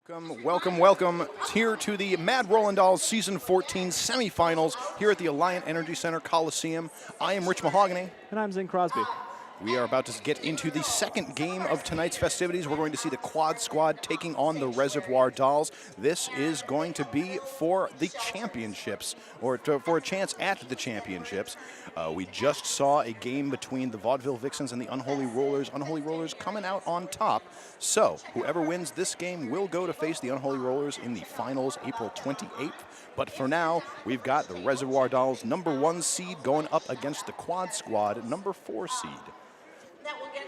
Welcome here to the Mad Rollin' Dolls Season 14 semifinals here at the Alliant Energy Center Coliseum. I am Rich Mahogany. And I'm Zing Crosby. We are about to get into the second game of tonight's festivities. We're going to see the Quad Squad taking on the Reservoir Dolls. This is going to be for the championships, or for a chance at the championships. We just saw a game between the Vaudeville Vixens and the Unholy Rollers. Unholy Rollers coming out on top. So whoever wins this game will go to face the Unholy Rollers in the finals April 28th. But for now, we've got the Reservoir Dolls #1 seed going up against the Quad Squad #4 seed.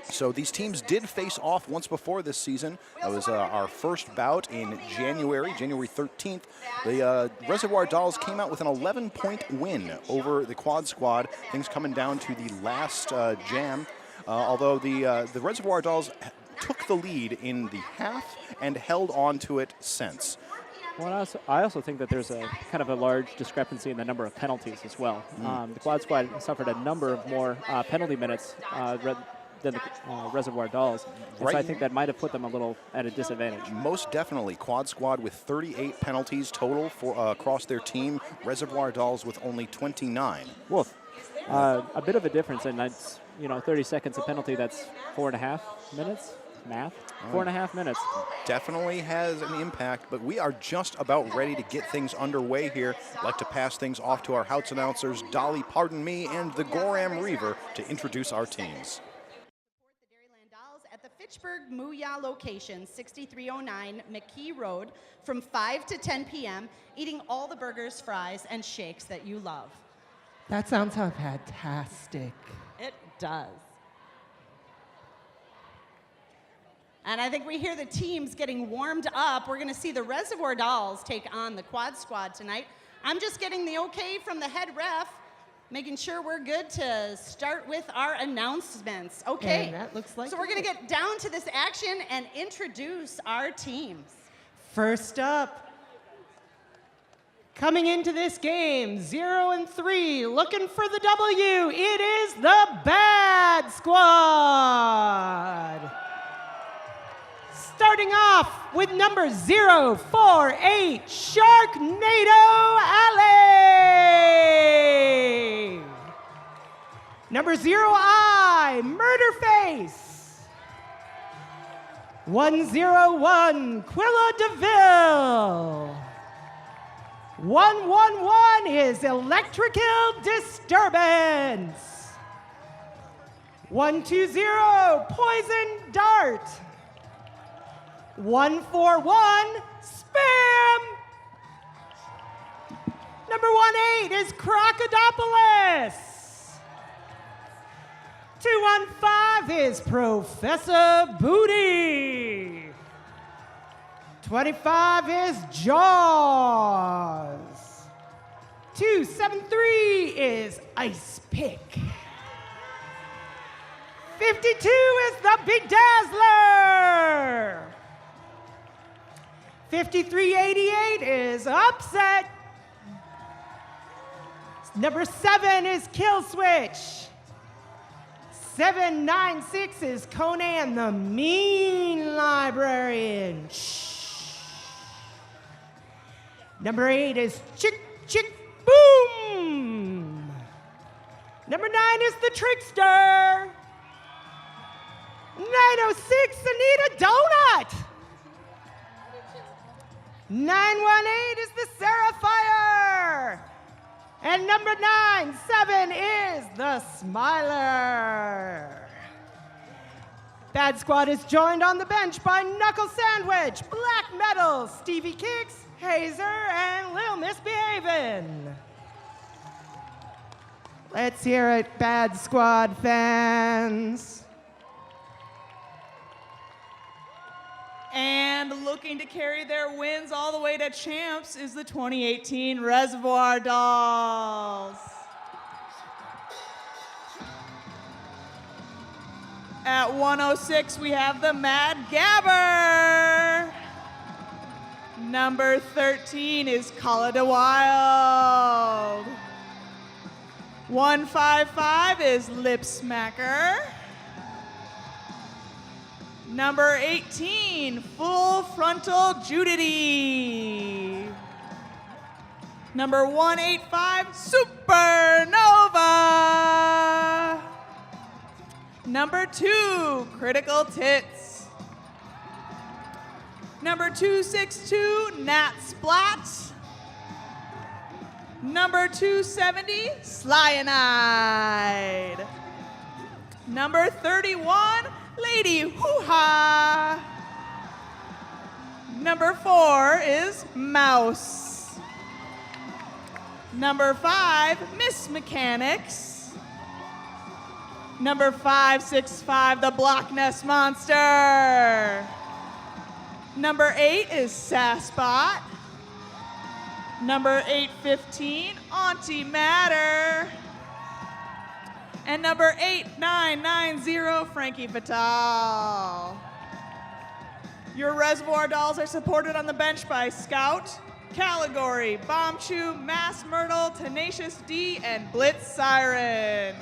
So these teams did face off once before this season. That was our first bout in January 13th. The Reservoir Dolls came out with an 11-point win over the Quad Squad. Things coming down to the last jam. Although the Reservoir Dolls took the lead in the half and held on to it since. Well, I also think that there's a kind of a large discrepancy in the number of penalties as well. The Quad Squad suffered a number of more penalty minutes than the Reservoir Dolls. And so I think that might have put them a little at a disadvantage. Most definitely. Quad Squad with 38 penalties total for across their team. Reservoir Dolls with only 29. Woof. A bit of a difference, and that's 30 seconds of penalty. That's 4.5 minutes. Math. 4.5 minutes. Definitely has an impact, but we are just about ready to get things underway here. I'd like to pass things off to our house announcers, Dolly Pardon Me, and the Goram Reaver to introduce our teams. At the Fitchburg Mooyah location, 6309 McKee Road, from 5 to 10 p.m., eating all the burgers, fries, and shakes that you love. That sounds fantastic. It does. And I think we hear the teams getting warmed up. We're going to see the Reservoir Dolls take on the Quad Squad tonight. I'm just getting the okay from the head ref, making sure we're good to start with our announcements. Okay. And that looks like so we're going to get down to this action and introduce our teams. First up, coming into this game, 0-3, looking for the W, it is the Bad Squad. Starting off with number 048, Sharknado Alley. Number 0I, Murderface. 101, Quilla DeVille. 111 is Electrical Disturbance. 120, Poison Dart. 141, Spam. Number 18 is Crocodopoulos. 215 is Professor Booty. 25 is Jaws. 273 is Ice Pick. 52 is the Bedazzler. 5388 is Upset. Number 7 is Kill Switch. 796 is Conan the Mean Librarian. Shh. Number 8 is Chick Chick Boom. Number 9 is the Trickster. 906, Anita Donut. 918 is the Seraphire. And number 97 is the Smiler. Bad Squad is joined on the bench by Knuckle Sandwich, Black Metal, Stevie Kicks, Hazer, and Lil Misbehavin'. Let's hear it, Bad Squad fans. And looking to carry their wins all the way to champs is the 2018 Reservoir Dolls. At 106, we have the Mad Gabber. Number 13 is Call It a Wild. 155 is Lip Smacker. Number 18, Full Frontal Judity. Number 185, Supernova. Number 2, Critical Tits. Number 262, Nat Splat. Number 270, Slyanide. Number 31, Lady Hoo-Ha. Number 4 is Mouse. Number 5, Miss Mechanics. Number 565, the Block Nest Monster. Number 8 is Sassbot. Number 815, Antimatter. And number 8990, Frankie Fatal. Your Reservoir Dolls are supported on the bench by Scout, Caligori, Bombchew, Mass Myrtle, Tenacious D, and Blitz Siren.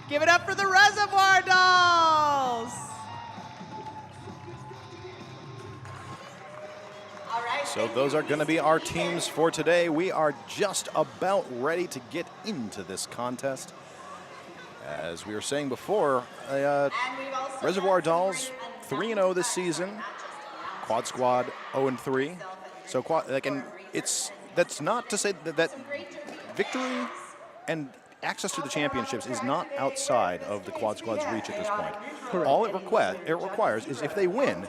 Give it up for the Reservoir Dolls. So those are going to be our teams for today. We are just about ready to get into this contest. As we were saying before, Reservoir Dolls 3-0 this season. Quad Squad 0-3. So that's not to say that victory and access to the championships is not outside of the Quad Squad's reach at this point. Correct. All it requires is if they win,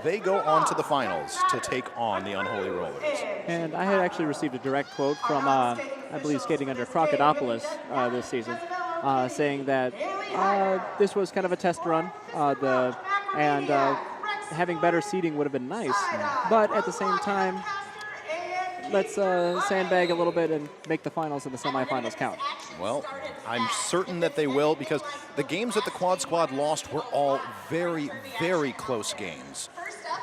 they go on to the finals to take on the Unholy Rollers. And I had actually received a direct quote from, I believe, skating under Crocodopoulos this season, saying that this was kind of a test run, having better seating would have been nice, but at the same time, let's sandbag a little bit and make the finals and the semifinals count. Well, I'm certain that they will, because the games that the Quad Squad lost were all very, very close games.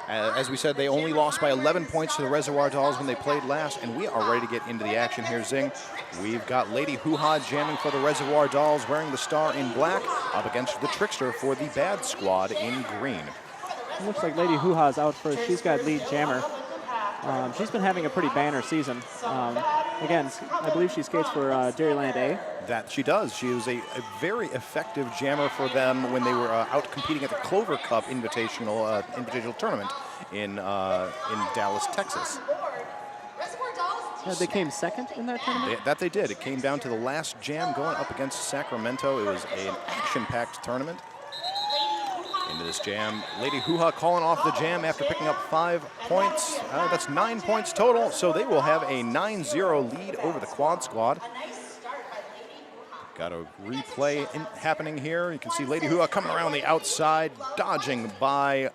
As we said, they only lost by 11 points to the Reservoir Dolls when they played last, and we are ready to get into the action here, Zing. We've got Lady Hoo-Ha jamming for the Reservoir Dolls, wearing the star in black, up against the Trickster for the Bad Squad in green. It looks like Lady Hoo-Ha's out first. She's got lead jammer. She's been having a pretty banner season. Again, I believe she skates for Dairyland A. That she does. She was a very effective jammer for them when they were out competing at the Clover Cup Invitational tournament in Dallas, Texas. They came second in that tournament? That they did. It came down to the last jam going up against Sacramento. It was an action-packed tournament. Into this jam, Lady Hoo-Ha calling off the jam after picking up 5 points. That's 9 points total, so they will have a 9-0 lead over the Quad Squad. Got a replay happening here. You can see Lady Hoo-Ha coming around the outside, dodging by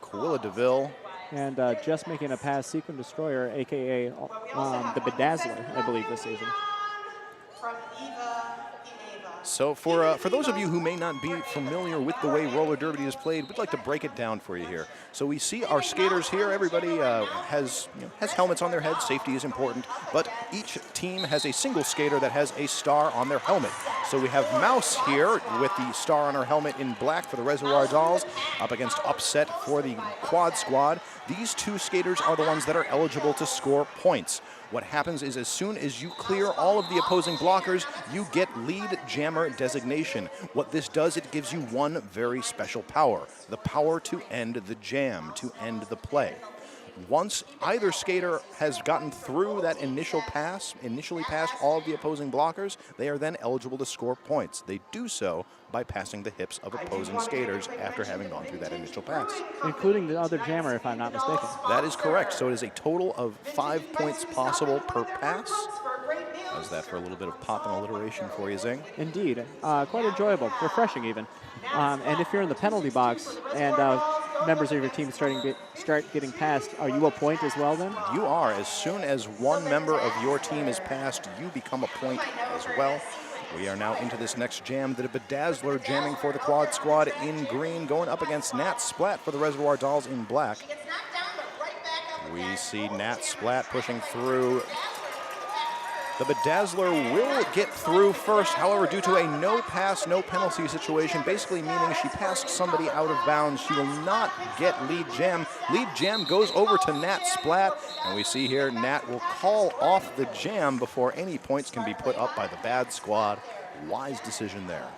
Quilla DeVille. And just making a pass, Sequin Destroyer, a.k.a. the Bedazzler, I believe, this season. So for those of you who may not be familiar with the way roller derby is played, we'd like to break it down for you here. So we see our skaters here. Everybody has helmets on their head. Safety is important, but each team has a single skater that has a star on their helmet. So we have Mouse here with the star on her helmet in black for the Reservoir Dolls, up against Upset for the Quad Squad. These two skaters are the ones that are eligible to score points. What happens is as soon as you clear all of the opposing blockers, you get lead jammer designation. What this does, it gives you one very special power, the power to end the jam, to end the play. Once either skater has gotten through that initially passed all of the opposing blockers, they are then eligible to score points. They do so by passing the hips of opposing skaters after having gone through that initial pass. Including the other jammer, if I'm not mistaken. That is correct. So it is a total of 5 points possible per pass. How's that for a little bit of pop and alliteration for you, Zing? Indeed. Quite enjoyable, refreshing even. And if you're in the penalty box and members of your team start getting passed, are you a point as well then? You are. As soon as one member of your team is passed, you become a point as well. We are now into this next jam. The Bedazzler jamming for the Quad Squad in green, going up against Nat Splat for the Reservoir Dolls in black. We see Nat Splat pushing through. The Bedazzler will get through first, however, due to a no pass, no penalty situation, basically meaning she passed somebody out of bounds. She will not get lead jam. Lead jam goes over to Nat Splat, and we see here Nat will call off the jam before any points can be put up by the Bad Squad. Wise decision there.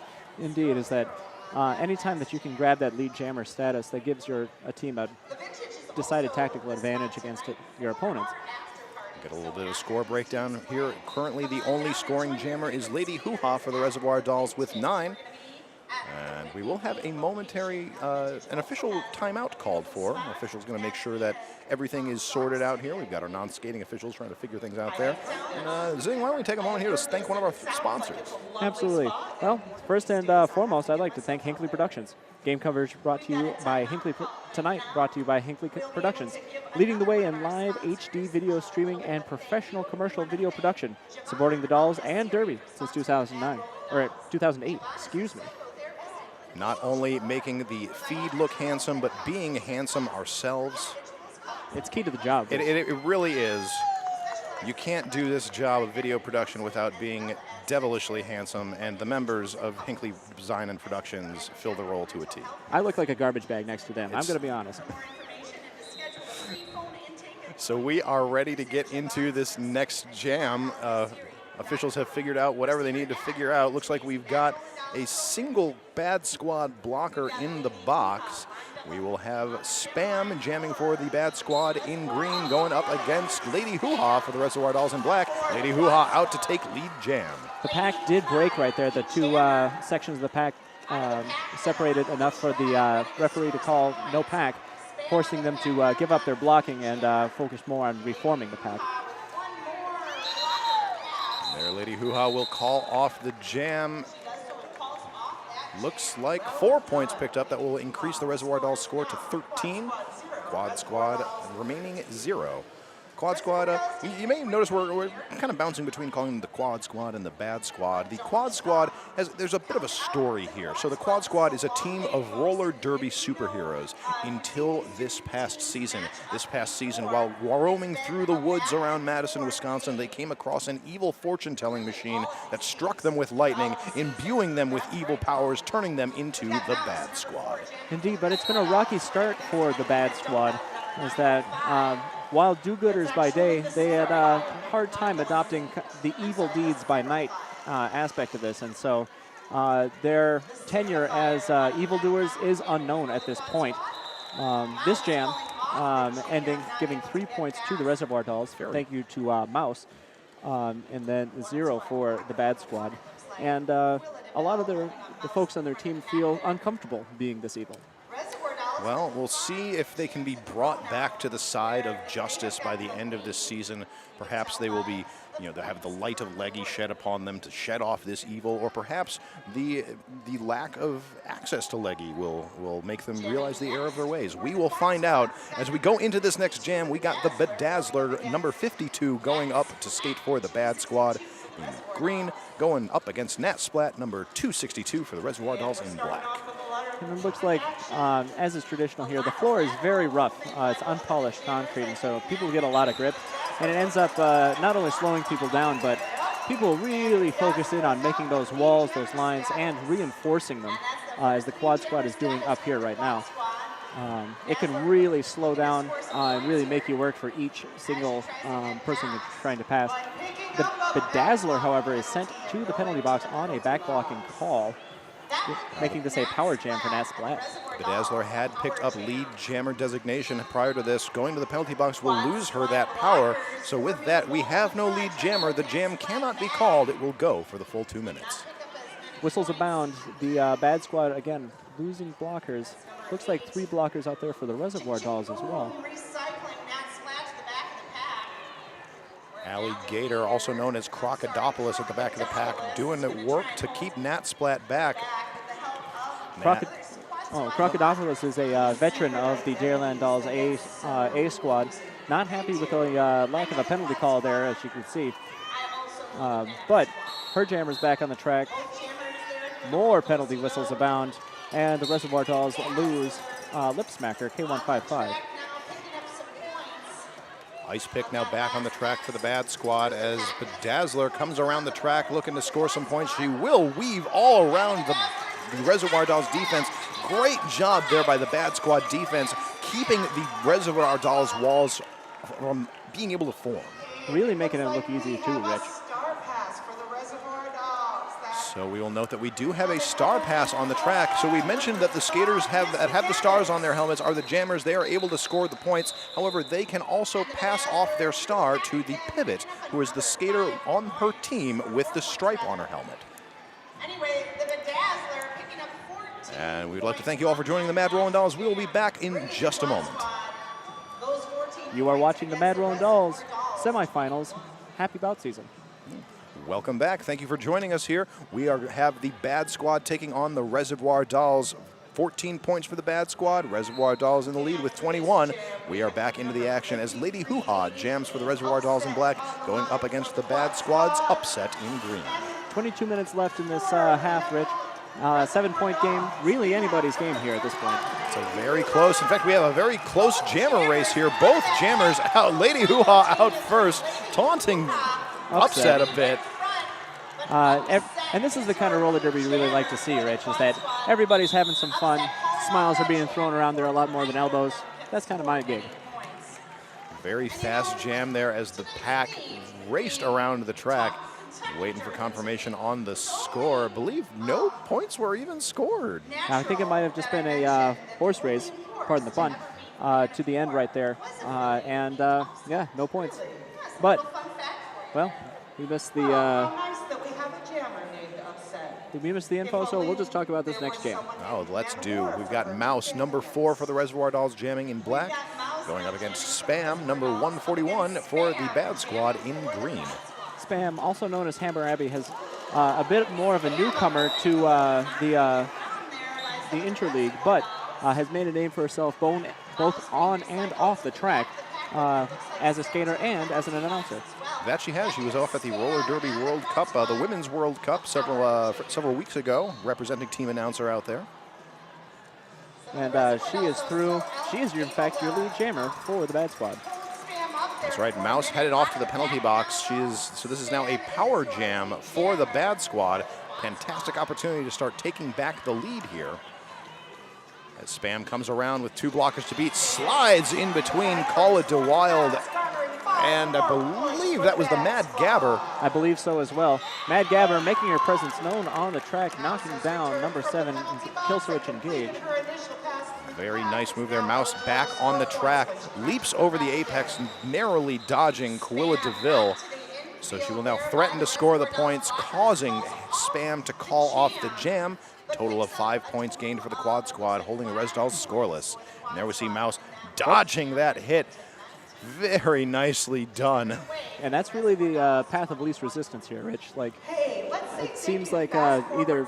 Indeed, is that anytime that you can grab that lead jammer status, that gives a team a decided tactical advantage against your opponents. Get a little bit of score breakdown here. Currently, the only scoring jammer is Lady Hoo-Ha for the Reservoir Dolls with 9. And we will have a momentary, an official timeout called for. The official's going to make sure that everything is sorted out here. We've got our non-skating officials trying to figure things out there. And Zing, why don't we take a moment here to thank one of our sponsors? Absolutely. Well, first and foremost, I'd like to thank Hinckley Productions. Game coverage brought to you by Hinckley tonight, brought to you by Hinckley Productions, leading the way in live HD video streaming and professional commercial video production, supporting the Dolls and Derby since 2008. Excuse me. Not only making the feed look handsome, but being handsome ourselves. It's key to the job. It really is. You can't do this job of video production without being devilishly handsome, and the members of Hinckley Design and Productions fill the role to a T. I look like a garbage bag next to them. I'm going to be honest. So we are ready to get into this next jam. Officials have figured out whatever they need to figure out. Looks like we've got a single Bad Squad blocker in the box. We will have Spam jamming for the Bad Squad in green, going up against Lady Hoo-Ha for the Reservoir Dolls in black. Lady Hoo-Ha out to take lead jam. The pack did break right there. The two sections of the pack separated enough for the referee to call no pack, forcing them to give up their blocking and focus more on reforming the pack. There, Lady Hoo-Ha will call off the jam. Looks like 4 points picked up. That will increase the Reservoir Dolls score to 13. Quad Squad remaining 0. Quad Squad, you may notice we're kind of bouncing between calling them the Quad Squad and the Bad Squad. The Quad Squad, there's a bit of a story here. So the Quad Squad is a team of roller derby superheroes until this past season. This past season, while roaming through the woods around Madison, Wisconsin, they came across an evil fortune-telling machine that struck them with lightning, imbuing them with evil powers, turning them into the Bad Squad. Indeed, but it's been a rocky start for the Bad Squad. Is that while do-gooders by day, they had a hard time adopting the evil deeds by night aspect of this, and so their tenure as evildoers is unknown at this point. This jam ending, giving 3 points to the Reservoir Dolls. Thank you to Mouse, and then 0 for the Bad Squad. And a lot of the folks on their team feel uncomfortable being this evil. Well, we'll see if they can be brought back to the side of justice by the end of this season. Perhaps they will be, they'll have the light of Leggy shed upon them to shed off this evil, or perhaps the lack of access to Leggy will make them realize the error of their ways. We will find out as we go into this next jam. We got the Bedazzler, number 52, going up to skate for the Bad Squad in green, going up against Nat Splat, number 262 for the Reservoir Dolls in black. And it looks like, as is traditional here, the floor is very rough. It's unpolished concrete, and so people get a lot of grip. And it ends up not only slowing people down, but people really focus in on making those walls, those lines, and reinforcing them, as the Quad Squad is doing up here right now. It can really slow down and really make you work for each single person you're trying to pass. The Bedazzler, however, is sent to the penalty box on a back-blocking call, making this a power jam for Nat Splat. Bedazzler had picked up lead jammer designation prior to this. Going to the penalty box will lose her that power. So with that, we have no lead jammer. The jam cannot be called. It will go for the full 2 minutes. Whistles abound. The Bad Squad, again, losing blockers. Looks like 3 blockers out there for the Reservoir Dolls as well. Alligator, also known as Crocodopoulos at the back of the pack, doing the work to keep Nat Splat back. Crocodopoulos is a veteran of the Dairyland Dolls A squad. Not happy with the lack of a penalty call there, as you can see. But her jammer's back on the track. More penalty whistles abound, and the Reservoir Dolls lose Lip Smacker, K155. Ice Pick now back on the track for the Bad Squad as Bedazzler comes around the track looking to score some points. She will weave all around the Reservoir Dolls defense. Great job there by the Bad Squad defense, keeping the Reservoir Dolls walls from being able to form. Really making it look easy too, Rich. So we will note that we do have a star pass on the track. So we mentioned that the skaters have the stars on their helmets are the jammers. They are able to score the points. However, they can also pass off their star to the pivot, who is the skater on her team with the stripe on her helmet. Anyway, the Bedazzler picking up 14. And we'd like to thank you all for joining the Mad Rollin' Dolls. We will be back in just a moment. You are watching the Mad Rollin' Dolls semifinals. Happy bout season. Welcome back. Thank you for joining us here. We have the Bad Squad taking on the Reservoir Dolls. 14 points for the Bad Squad. Reservoir Dolls in the lead with 21. We are back into the action as Lady Hoo-Ha jams for the Reservoir Dolls in black, going up against the Bad Squad's upset in green. 22 minutes left in this half, Rich. 7-point game. Really anybody's game here at this point. It's a very close. In fact, we have a very close jammer race here. Both jammers out. Lady Hoo-Ha out first, taunting upset a bit. And this is the kind of roller derby you really like to see, Rich, is that everybody's having some fun. Smiles are being thrown around there a lot more than elbows. That's kind of my gig. Very fast jam there as the pack raced around the track, waiting for confirmation on the score. I believe no points were even scored. I think it might have just been a horse race, pardon the pun, to the end right there. Yeah, no points. But, well, we missed the... Did we miss the info? So we'll just talk about this next jam. Oh, let's do. We've got Mouse, number 4 for the Reservoir Dolls, jamming in black, going up against Spam, number 141 for the Bad Squad in green. Spam, also known as Hammer Abbey, has a bit more of a newcomer to the interleague, but has made a name for herself both on and off the track as a skater and as an announcer. That she has. She was off at the Roller Derby World Cup, the Women's World Cup several weeks ago, representing team announcer out there. And she is through. She is, in fact, your lead jammer for the Bad Squad. That's right. Mouse headed off to the penalty box. So this is now a power jam for the Bad Squad. Fantastic opportunity to start taking back the lead here. As Spam comes around with 2 blockers to beat, slides in between, call it to Wild. And I believe that was the Mad Gabber. I believe so as well. Mad Gabber making her presence known on the track, knocking down number 7, Kill Switch Engage. Very nice move there. Mouse back on the track, leaps over the apex, narrowly dodging Quilla DeVille. So she will now threaten to score the points, causing Spam to call off the jam. Total of 5 points gained for the Quad Squad, holding the Res Dolls scoreless. And there we see Mouse dodging that hit. Very nicely done. And that's really the path of least resistance here, Rich. Like, it seems like either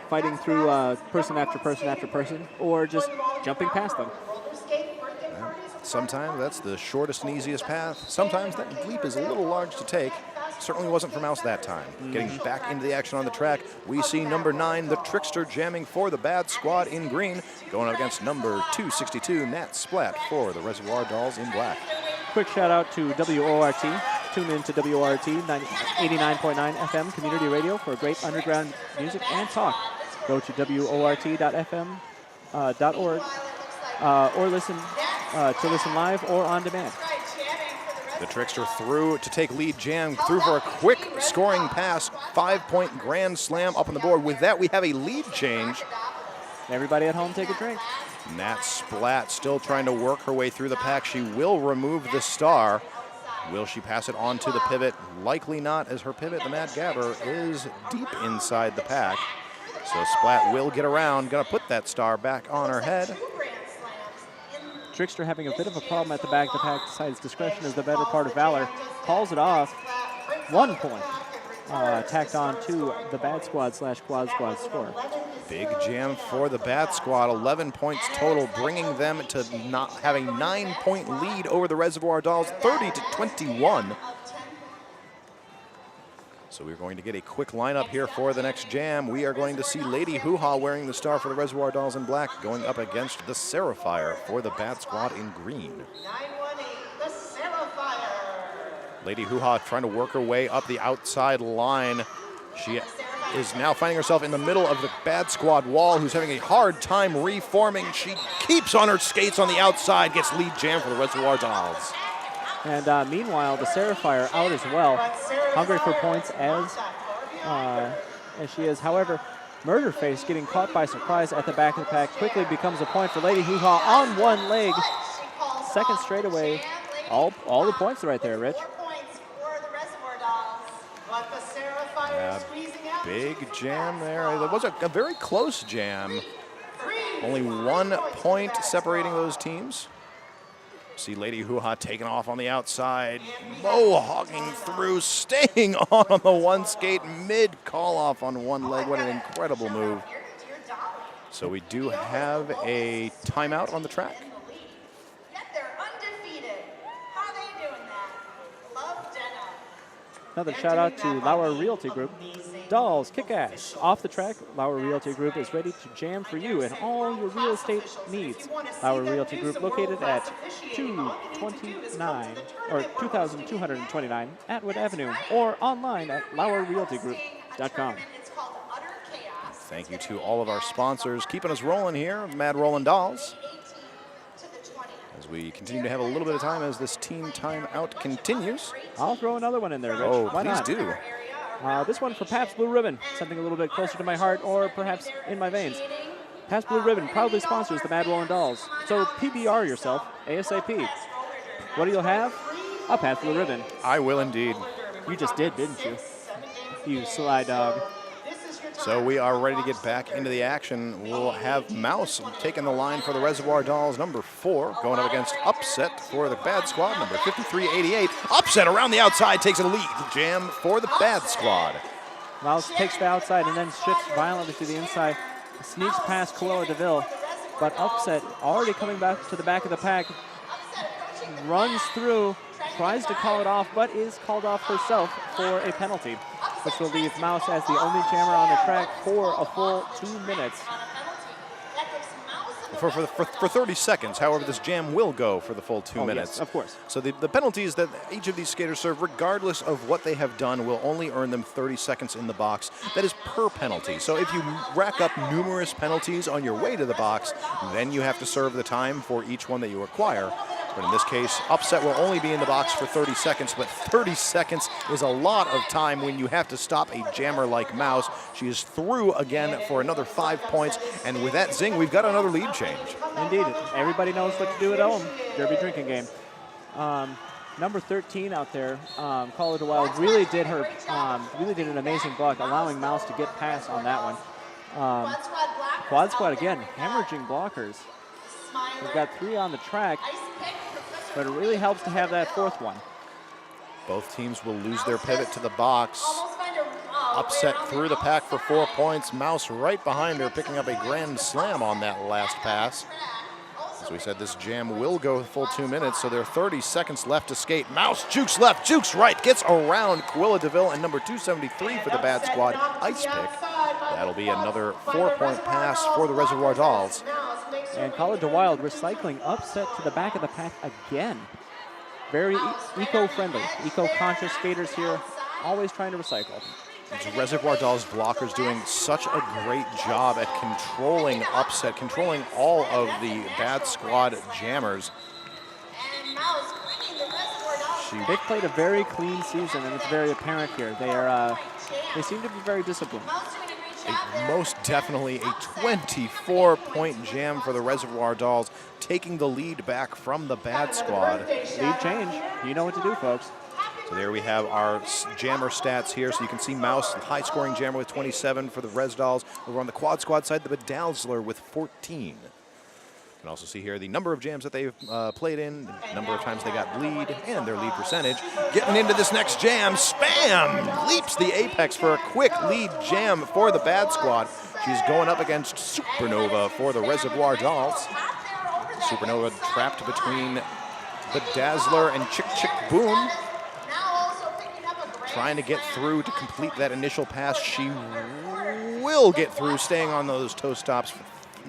fighting through person after person after person, or just jumping past them. Sometimes that's the shortest and easiest path. Sometimes that leap is a little large to take. Certainly wasn't for Mouse that time. Getting back into the action on the track, we see number 9, the Trickster, jamming for the Bad Squad in green, going up against number 262, Nat Splat, for the Reservoir Dolls in black. Quick shout out to WORT. Tune in to WORT 89.9 FM community radio for great underground music and talk. Go to WORT.fm.org or listen to listen live or on demand. The Trickster through to take lead jam, through for a quick scoring pass, 5-point grand slam up on the board. With that, we have a lead change. Everybody at home, take a drink. Nat Splat still trying to work her way through the pack. She will remove the star. Will she pass it on to the pivot? Likely not, as her pivot, the Mad Gabber, is deep inside the pack. So Splat will get around, gonna put that star back on her head. Trickster having a bit of a problem at the back of the pack, decides discretion is the better part of valor, calls it off. 1 point tacked on to the Bad Squad / Quad Squad score. Big jam for the Bad Squad, 11 points total, bringing them to not having 9-point lead over the Reservoir Dolls, 30-21. So we're going to get a quick lineup here for the next jam. We are going to see Lady Hoo-Ha wearing the star for the Reservoir Dolls in black, going up against the Seraphire for the Bad Squad in green. 918, the Seraphire. Lady Hoo-Ha trying to work her way up the outside line. She is now finding herself in the middle of the Bad Squad wall, who's having a hard time reforming. She keeps on her skates on the outside, gets lead jam for the Reservoir Dolls. And meanwhile, the Seraphier out as well, hungry for points as she is. However, Murderface getting caught by surprise at the back of the pack quickly becomes a point for Lady Hoo-Ha on one leg. Second straightaway. All the points right there, Rich. Big jam there. It was a very close jam. Only 1 point separating those teams. See Lady Hoo-Ha taking off on the outside. Mohogging through, staying on the one skate, mid call off on one leg. What an incredible move. So we do have a timeout on the track. Another shout out to Lauer Realty Group. Dolls, kick ass. Off the track, Lauer Realty Group is ready to jam for you and all your real estate needs. Lauer Realty Group located at 2229 Atwood Avenue or online at lauerrealtygroup.com. Thank you to all of our sponsors keeping us rolling here, Mad Rollin' Dolls. As we continue to have a little bit of time as this team timeout continues. I'll throw another one in there, Rich. Oh, Why please not? do. This one for Pabst Blue Ribbon, something a little bit closer to my heart or perhaps in my veins. Pabst Blue Ribbon proudly sponsors the Mad Rollin' Dolls, so PBR yourself ASAP. What do you have? A Pabst Blue Ribbon. I will indeed. You just did, didn't you? You sly dog. So we are ready to get back into the action. We'll have Mouse taking the line for the Reservoir Dolls, number 4, going up against Upset for the Bad Squad, number 5388. Upset around the outside, takes a lead jam for the Bad Squad. Mouse takes the outside and then shifts violently to the inside, sneaks past Cruella DeVille, but Upset already coming back to the back of the pack, runs through, tries to call it off, but is called off herself for a penalty, which will leave Mouse as the only jammer on the track for a full 2 minutes. For 30 seconds, however, this jam will go for the full 2 minutes. Yes, of course. So the penalties that each of these skaters serve, regardless of what they have done, will only earn them 30 seconds in the box. That is per penalty. So if you rack up numerous penalties on your way to the box, then you have to serve the time for each one that you acquire. But in this case, Upset will only be in the box for 30 seconds, but 30 seconds is a lot of time when you have to stop a jammer like Mouse. She is through again for another 5 points, and with that zing, we've got another lead change. Indeed, everybody knows what to do at home. Derby drinking game. Number 13 out there, Call It a Wild, really did an amazing block, allowing Mouse to get past on that one. Quad Squad again, hemorrhaging blockers. We've got 3 on the track, but it really helps to have that 4th one. Both teams will lose their pivot to the box. Upset through the pack for 4 points. Mouse right behind her, picking up a grand slam on that last pass. As we said, this jam will go the full 2 minutes, so there are 30 seconds left to skate. Mouse jukes left, jukes right, gets around Quilla DeVille, and number 273 for the Bad Squad, Ice Pick. That'll be another 4-point pass for the Reservoir Dolls. And Call It a Wild recycling Upset to the back of the pack again. Very eco-friendly, eco-conscious skaters here, always trying to recycle. These Reservoir Dolls blockers doing such a great job at controlling Upset, controlling all of the Bad Squad jammers. They've played a very clean season, and it's very apparent here. They seem to be very disciplined. Most definitely a 24-point jam for the Reservoir Dolls, taking the lead back from the Bad Squad. Lead change. You know what to do, folks. So there we have our jammer stats here. So you can see Mouse, high-scoring jammer with 27 for the Res Dolls. Over on the Quad Squad side, the Bedazzler with 14. You can also see here the number of jams that they've played in, the number of times they got lead, and their lead percentage. Getting into this next jam, Spam leaps the apex for a quick lead jam for the Bad Squad. She's going up against Supernova for the Reservoir Dolls. Supernova trapped between Bedazzler and Chick Chick Boom. Trying to get through to complete that initial pass. She will get through, staying on those toe stops.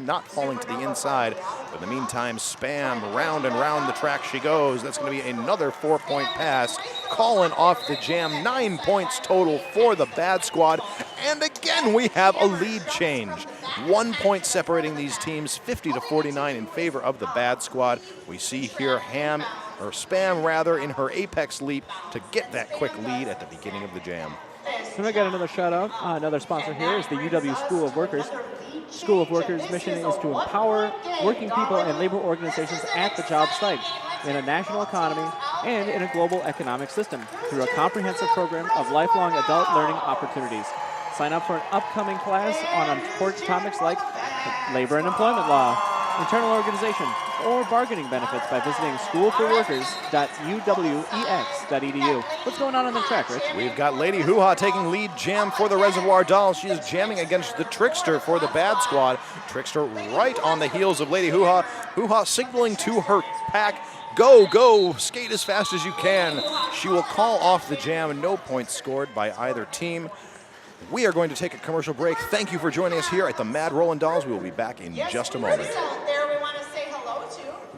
not falling to the inside. But in the meantime, Spam, round and round the track she goes. That's going to be another 4-point pass. Calling off the jam. 9 points total for the Bad Squad. And again, we have a lead change. 1 point separating these teams, 50-49 in favor of the Bad Squad. We see here Spam rather, in her apex leap to get that quick lead at the beginning of the jam. And I got another shout out. Another sponsor here is the UW School of Workers. School of Workers' mission is to empower working people and labor organizations at the job site in a national economy and in a global economic system through a comprehensive program of lifelong adult learning opportunities. Sign up for an upcoming class on important topics like labor and employment law, internal organization, or bargaining benefits by visiting schoolforworkers.uwex.edu. What's going on the track, Rich? We've got Lady Hoo-Ha taking lead jam for the Reservoir Dolls. She is jamming against the Trickster for the Bad Squad. Trickster right on the heels of Lady Hoo-Ha. Hoo-Ha signaling to her pack, go, go, skate as fast as you can. She will call off the jam. No points scored by either team. We are going to take a commercial break. Thank you for joining us here at the Mad Rollin' Dolls. We will be back in just a moment.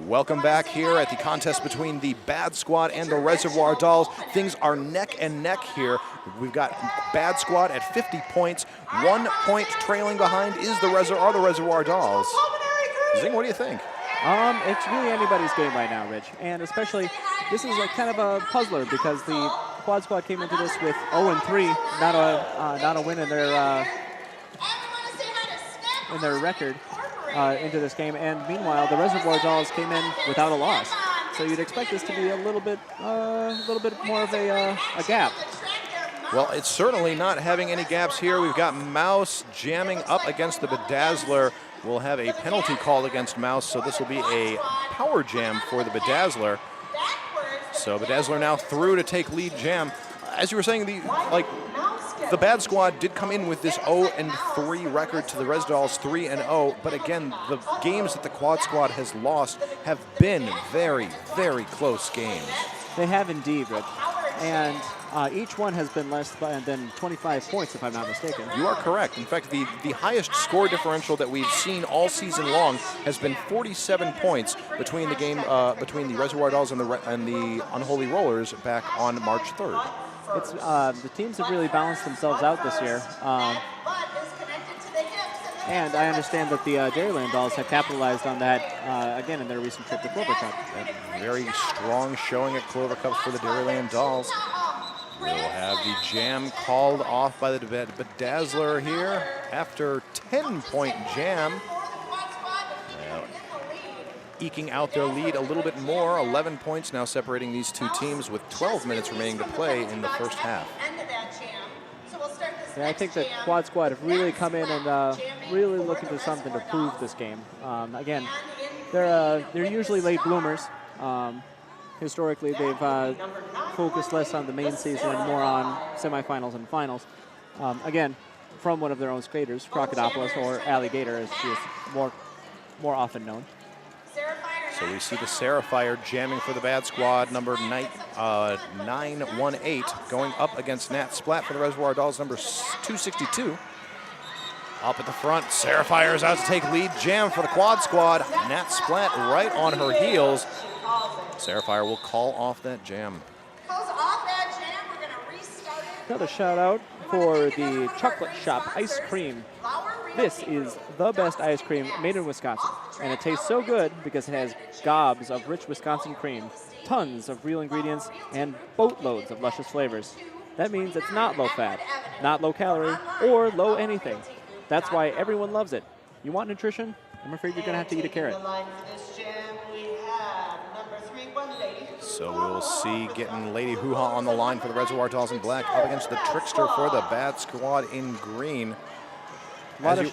Welcome back here at the contest between the Bad Squad and the Reservoir Dolls. Things are neck and neck here. We've got Bad Squad at 50 points. 1 point trailing behind is the Reservoir Dolls. Zing, what do you think? It's really anybody's game right now, Rich. And especially, this is a kind of a puzzler because the Quad Squad came into this with 0-3, not a win in their record into this game. And meanwhile, the Reservoir Dolls came in without a loss. So you'd expect this to be a little bit more of a gap. Well, it's certainly not having any gaps here. We've got Mouse jamming up against the Bedazzler. We'll have a penalty called against Mouse, so this will be a power jam for the Bedazzler. So Bedazzler now through to take lead jam. As you were saying, the Bad Squad did come in with this 0-3 record to the Res Dolls 3-0, but again, the games that the Quad Squad has lost have been very, very close games. They have indeed, Rich. And each one has been less than 25 points, if I'm not mistaken. You are correct. In fact, the highest score differential that we've seen all season long has been 47 points between the game between the Reservoir Dolls and the Unholy Rollers back on March 3rd. It's the teams have really balanced themselves out this year. And I understand that the Dairyland Dolls have capitalized on that again in their recent trip to Clover Cup. A very strong showing at Clover Cup for the Dairyland Dolls. We'll have the jam called off by the Bedazzler here after 10-point jam. Eking out their lead a little bit more. 11 points now separating these two teams with 12 minutes remaining to play in the first half. Yeah, I think the Quad Squad have really come in and really looking for something to prove this game. Again, they're usually late bloomers. Historically, they've focused less on the main season and more on semifinals and finals. Again, from one of their own skaters, Crocodopoulos, or Alligator, as she is more often known. So we see the Seraphire jamming for the Bad Squad, number 918, going up against Nat Splat for the Reservoir Dolls, number 262. Up at the front, Seraphire is out to take lead jam for the Quad Squad. Nat Splat right on her heels. Seraphire will call off that jam. Another shout out for the Chocolate Shop Ice Cream. This is the best ice cream made in Wisconsin, and it tastes so good because it has gobs of rich Wisconsin cream, tons of real ingredients, and boatloads of luscious flavors. That means it's not low fat, not low calorie, or low anything. That's why everyone loves it. You want nutrition? I'm afraid you're going to have to eat a carrot. So we'll see getting Lady Hoo-Ha on the line for the Reservoir Dolls in black, up against the Trickster for the Bad Squad in green. As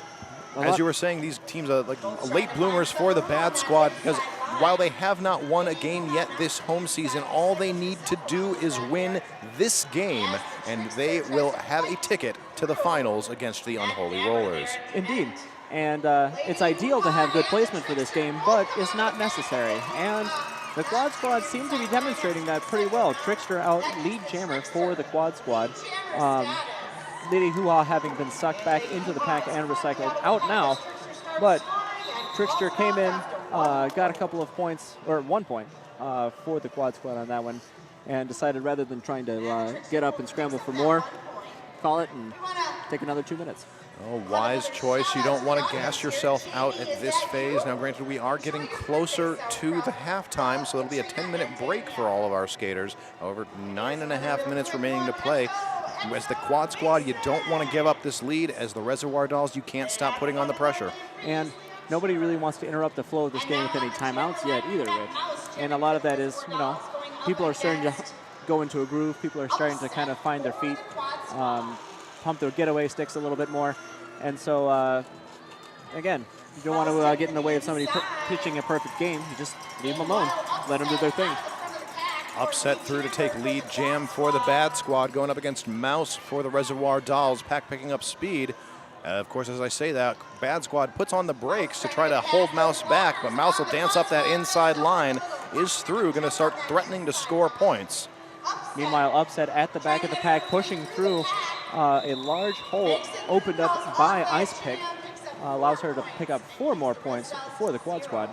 you were saying, these teams are like late bloomers for the Bad Squad because while they have not won a game yet this home season, all they need to do is win this game, and they will have a ticket to the finals against the Unholy Rollers. Indeed. And it's ideal to have good placement for this game, but it's not necessary. And the Quad Squad seems to be demonstrating that pretty well. Trickster out lead jammer for the Quad Squad. Lady Hoo-Ha having been sucked back into the pack and recycled out now. But Trickster came in, got a couple of points, or 1 point for the quad squad on that one, and decided rather than trying to get up and scramble for more, call it and take another 2 minutes. Oh, wise choice. You don't want to gas yourself out at this phase. Now, granted, we are getting closer to the halftime, so it'll be a 10-minute break for all of our skaters. However, 9.5 minutes remaining to play. As the quad squad, you don't want to give up this lead. As the Reservoir Dolls, you can't stop putting on the pressure. And nobody really wants to interrupt the flow of this game with any timeouts yet either, Rich. And a lot of that is, you know, people are starting to go into a groove. People are starting to kind of find their feet, pump their getaway sticks a little bit more. And so, again, you don't want to get in the way of somebody pitching a perfect game. You just leave them alone. Let them do their thing. Upset through to take lead jam for the Bad Squad, going up against Mouse for the Reservoir Dolls. Pack picking up speed. Of course, as I say that, Bad Squad puts on the brakes to try to hold Mouse back, but Mouse will dance up that inside line, is through, going to start threatening to score points. Meanwhile, Upset at the back of the pack, pushing through a large hole opened up by Ice Pick, allows her to pick up 4 more points for the quad squad.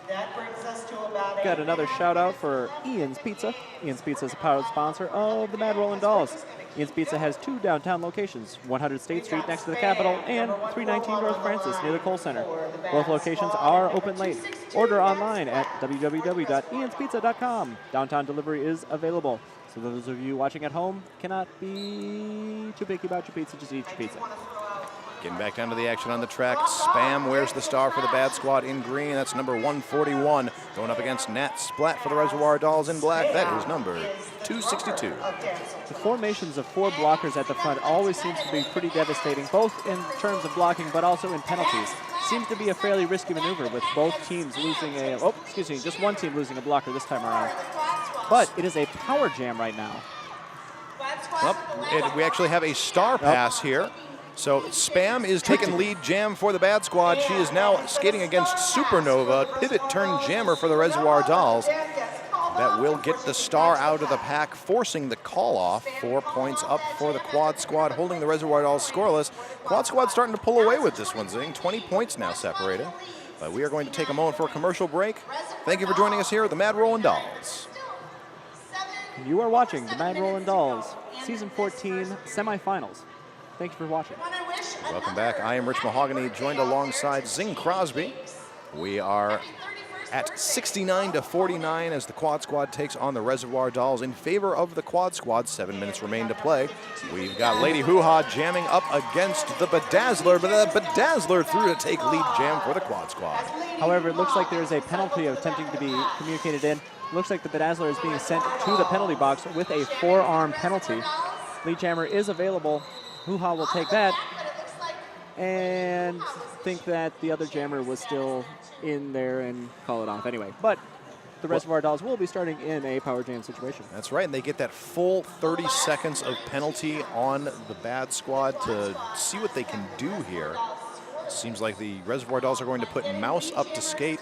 That brings us to about Got another shout out for Ian's Pizza. Ian's Pizza is a proud sponsor of the Mad Rollin' Dolls. Ian's Pizza has 2 downtown locations, 100 State Street next to the Capitol and 319 North Francis near the Kohl Center. Both locations are open late. Order online at www.ianspizza.com. Downtown delivery is available. So those of you watching at home cannot be too picky about your pizza, just eat your pizza. Getting back down to the action on the track. Spam wears the star for the Bad Squad in green. That's number 141. Going up against Nat Splat for the Reservoir Dolls in black. That is number 262. The formations of 4 blockers at the front always seems to be pretty devastating, both in terms of blocking but also in penalties. Seems to be a fairly risky maneuver with both teams losing just one team losing a blocker this time around. But it is a power jam right now. Well, we actually have a star pass here. So Spam is taking lead jam for the Bad Squad. She is now skating against Supernova, pivot turn jammer for the Reservoir Dolls. That will get the star out of the pack, forcing the call off. 4 points up for the quad squad, holding the Reservoir Dolls scoreless. Quad squad starting to pull away with this one, Zing. 20 points now separated. But we are going to take a moment for a commercial break. Thank you for joining us here at the Mad Rollin' Dolls. You are watching the Mad Rollin' Dolls Season 14 semifinals. Thank you for watching. Welcome back. I am Rich Mahogany, joined alongside Zing Crosby. We are at 69-49 as the quad squad takes on the Reservoir Dolls in favor of the quad squad. 7 minutes remain to play. We've got Lady Hoo-Ha jamming up against the Bedazzler, but the Bedazzler through to take lead jam for the quad squad. However, it looks like there's a penalty attempting to be communicated in. Looks like the Bedazzler is being sent to the penalty box with a forearm penalty. Lead jammer is available. Hoo-Ha will take that and think that the other jammer was still in there and call it off anyway. But the Reservoir Dolls will be starting in a power jam situation. That's right, and they get that full 30 seconds of penalty on the Bad Squad to see what they can do here. Seems like the Reservoir Dolls are going to put Mouse up to skate.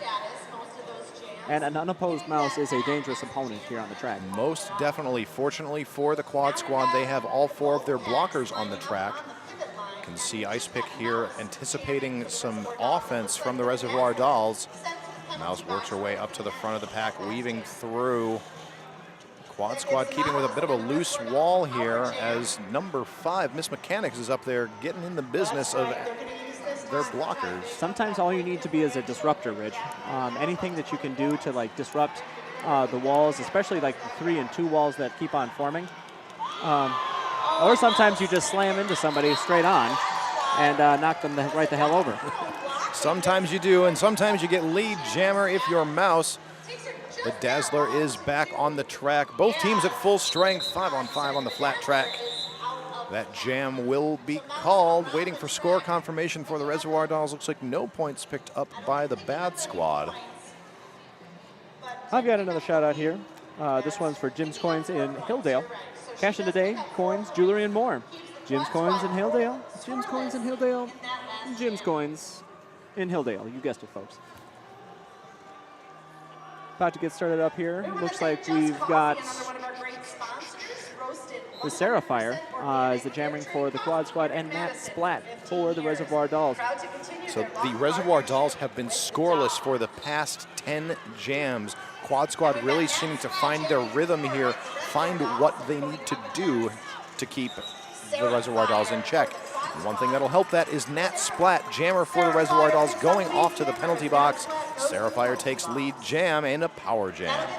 And an unopposed Mouse is a dangerous opponent here on the track. Most definitely. Fortunately for the quad squad, they have all 4 of their blockers on the track. You can see Ice Pick here anticipating some offense from the Reservoir Dolls. Mouse works her way up to the front of the pack, weaving through. Quad squad keeping with a bit of a loose wall here as number 5, Miss Mechanics, is up there getting in the business of their blockers. Sometimes all you need to be is a disruptor, Rich. Anything that you can do to like disrupt the walls, especially like the 3 and 2 walls that keep on forming. Or sometimes you just slam into somebody straight on and knock them right the hell over. Sometimes you do, and sometimes you get lead jammer if you're Mouse. The Dazzler is back on the track. Both teams at full strength, 5-on-5 on the flat track. That jam will be called. Waiting for score confirmation for the Reservoir Dolls. Looks like no points picked up by the Bad Squad. I've got another shout out here. This one's for Jim's Coins in Hilldale. Cash in today, coins, jewelry, and more. Jim's Coins in Hilldale. Jim's Coins in Hilldale. Jim's Coins in Hilldale. You guessed it, folks. About to get started up here. Looks like we've got the Seraphire is the jamming for the quad squad, and Matt Splat for the Reservoir Dolls. So the Reservoir Dolls have been scoreless for the past 10 jams. Quad Squad really seeming to find their rhythm here, find what they need to do to keep the Reservoir Dolls in check. One thing that'll help that is Nat Splat, jammer for the Reservoir Dolls, going off to the penalty box. Seraphire takes lead jam and a power jam.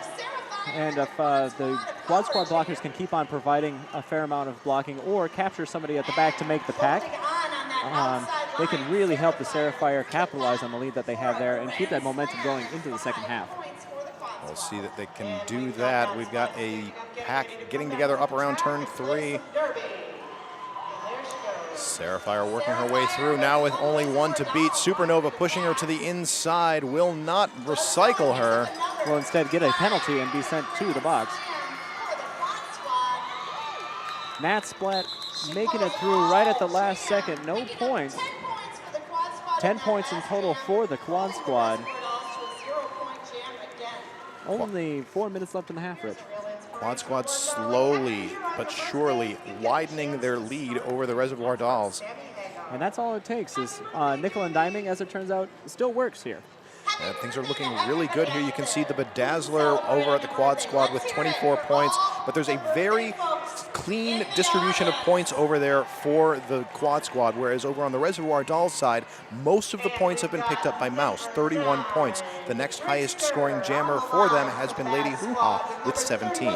And if the Quad Squad blockers can keep on providing a fair amount of blocking or capture somebody at the back to make the pack, they can really help the Seraphire capitalize on the lead that they have there and keep that momentum going into the second half. We'll see that they can do that. We've got a pack getting together up around turn 3. Seraphire working her way through now with only one to beat. Supernova pushing her to the inside, will not recycle her. Will instead get a penalty and be sent to the box. Nat Splat making it through right at the last second, no points. 10 points in total for the Quad Squad. Only 4 minutes left in the half, Rich. Quad Squad slowly but surely widening their lead over the Reservoir Dolls. And that's all it takes is nickel and diming, as it turns out, still works here. Things are looking really good here. You can see the Bedazzler over at the Quad Squad with 24 points, but there's a very clean distribution of points over there for the Quad Squad, whereas over on the Reservoir Dolls side, most of the points have been picked up by Mouse, 31 points. The next highest scoring jammer for them has been Lady Hoo-Ha with 17.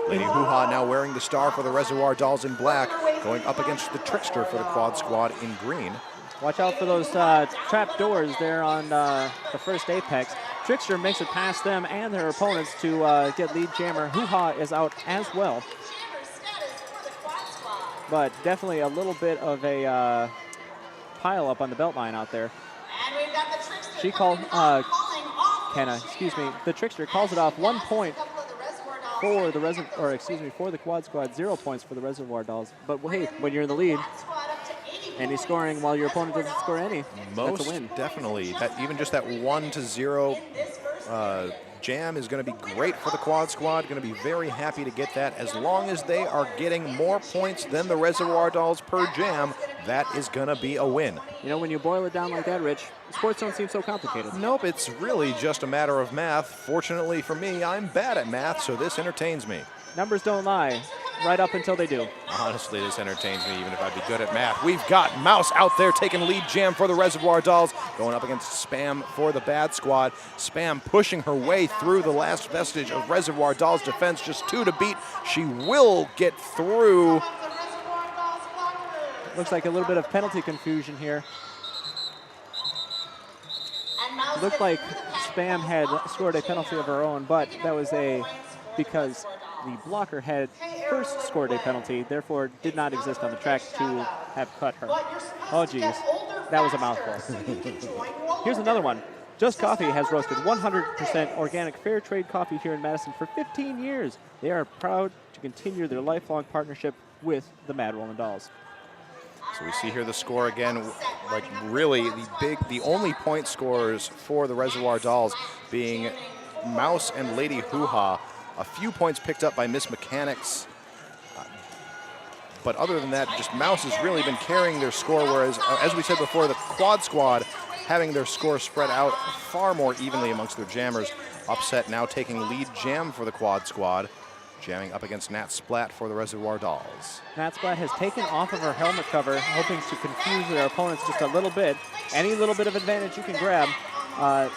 Lady Hoo-Ha now wearing the star for the Reservoir Dolls in black, going up against the Trickster for the Quad Squad in green. Watch out for those trap doors there on the first apex. Trickster makes it past them and their opponents to get lead jammer. Hoo-Ha is out as well. But definitely a little bit of a pile up on the belt line out there. She called, the Trickster calls it off. 1 point for the for the Quad Squad, 0 points for the Reservoir Dolls. But hey, when you're in the lead, any scoring while your opponent doesn't score any, that's a win. Definitely. Even just that 1-0 jam is going to be great for the Quad Squad. Going to be very happy to get that. As long as they are getting more points than the Reservoir Dolls per jam, that is going to be a win. You know, when you boil it down like that, Rich, sports don't seem so complicated. Nope, it's really just a matter of math. Fortunately for me, I'm bad at math, so this entertains me. Numbers don't lie, right up until they do. Honestly, this entertains me, even if I'd be good at math. We've got Mouse out there taking lead jam for the Reservoir Dolls, going up against Spam for the Bad Squad. Spam pushing her way through the last vestige of Reservoir Dolls defense, just 2 to beat. She will get through. Looks like a little bit of penalty confusion here. Looked like Spam had scored a penalty of her own, but that was because the blocker had first scored a penalty, therefore did not exist on the track to have cut her. Oh, geez. That was a mouthful. Here's another one. Just Coffee has roasted 100% organic fair trade coffee here in Madison for 15 years. They are proud to continue their lifelong partnership with the Mad Rollin' Dolls. So we see here the score again, like really the only point scorers for the Reservoir Dolls being Mouse and Lady Hoo-Ha. A few points picked up by Miss Mechanics. But other than that, just Mouse has really been carrying their score, whereas, as we said before, the Quad Squad having their score spread out far more evenly amongst their jammers. Upset now taking lead jam for the Quad Squad, jamming up against Nat Splat for the Reservoir Dolls. Nat Splat has taken off of her helmet cover, hoping to confuse their opponents just a little bit. Any little bit of advantage you can grab.